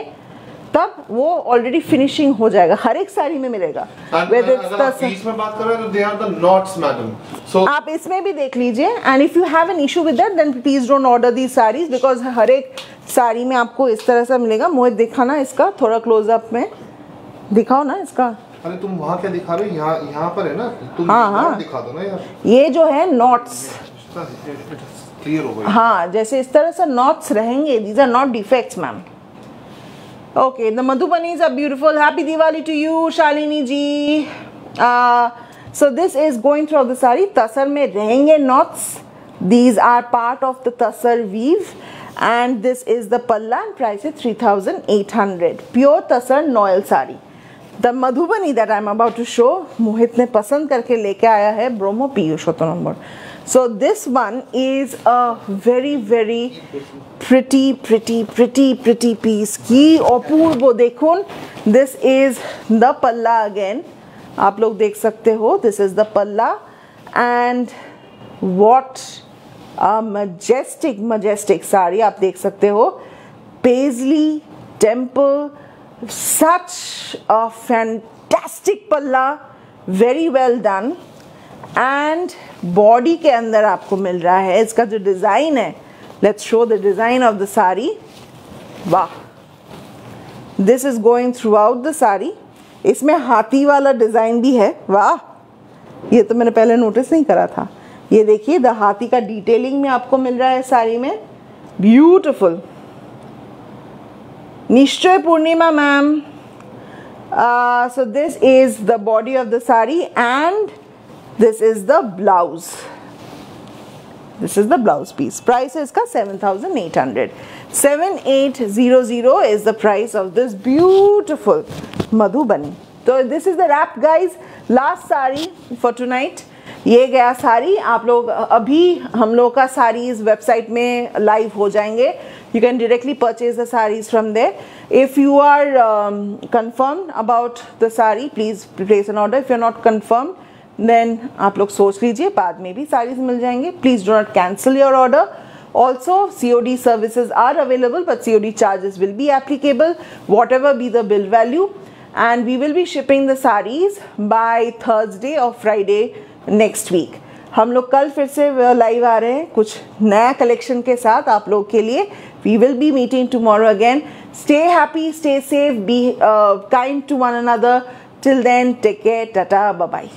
तब वो ऑलरेडी फिनिशिंग हो जाएगा। हर एक साड़ी में मिलेगा। अगर आप पीस में बात कर रहे हैं तो they are the knots, madam. So आप इसमें भी देख लीजिए। And if you have an issue with that then please don't order the saris, because हर एक साड़ी में आपको इस तरह से मिलेगा। मोहित दिखाना इसका थोड़ा क्लोजअप में दिखाओ ना इसका। अरे तुम वहाँ क्या दिखा रहे हो? यहाँ पर है ना, तुम हाँ दिखा दो ना यार। ये जो है नॉट्स क्लियर हो गई। हाँ, जैसे इस तरह से नॉट्स रहेंगे, these are not defects ma'am. Okay, the Madhubanis are beautiful. Happy Diwali to you Shalini ji. So this is going through the sari. Tasar में रहेंगे knots, these are part of the tasar weave and this is the palla and price is 3800, pure tasar noel sari। the madhubani that I'm about to show Mohit ने पसंद करके लेके आया है ब्रोमो पीयूषोत्तम number. so this one is a very very pretty piece की अपूर्व देखो। this is the palla again, आप लोग देख सकते हो, this is the palla and what majestic sari आप देख सकते हो। Paisley temple, such a fantastic पल्ला, very well done. And body के अंदर आपको मिल रहा है इसका जो डिज़ाइन है। Let's show the design of the sari. वाह, this is going through out the sari. इसमें हाथी वाला डिज़ाइन भी है। वाह, ये तो मैंने पहले नोटिस नहीं करा था। ये देखिए द हाथी का डिटेलिंग में आपको मिल रहा है साड़ी में, ब्यूटिफुल। निश्चय Purnima ma'am. So this is the body of the sari and this is the blouse. This is the blouse piece. Price है इसका 7800। 7800 is the price of this beautiful Madhubani. तो this is the wrap guys. Last sari for tonight ये गया साड़ी। आप लोग अभी हम लोग का साड़ीज वेबसाइट में लाइव हो जाएंगे। You can directly purchase the saris from there. If you are confirm about the sari please place an order. If you are not confirm then आप लोग सोच लीजिए, बाद में भी साड़ीज मिल जाएंगे। Please do not cancel your order. Also, COD services are available, but COD charges will be applicable, whatever be the bill value. And we will be shipping the sarees by Thursday or Friday next week. हम लोग कल फिर से live आ रहे हैं कुछ नया collection के साथ आप लोग के लिए. We will be meeting tomorrow again. Stay happy, stay safe, be kind to one another. Till then, take care, tata, bye bye.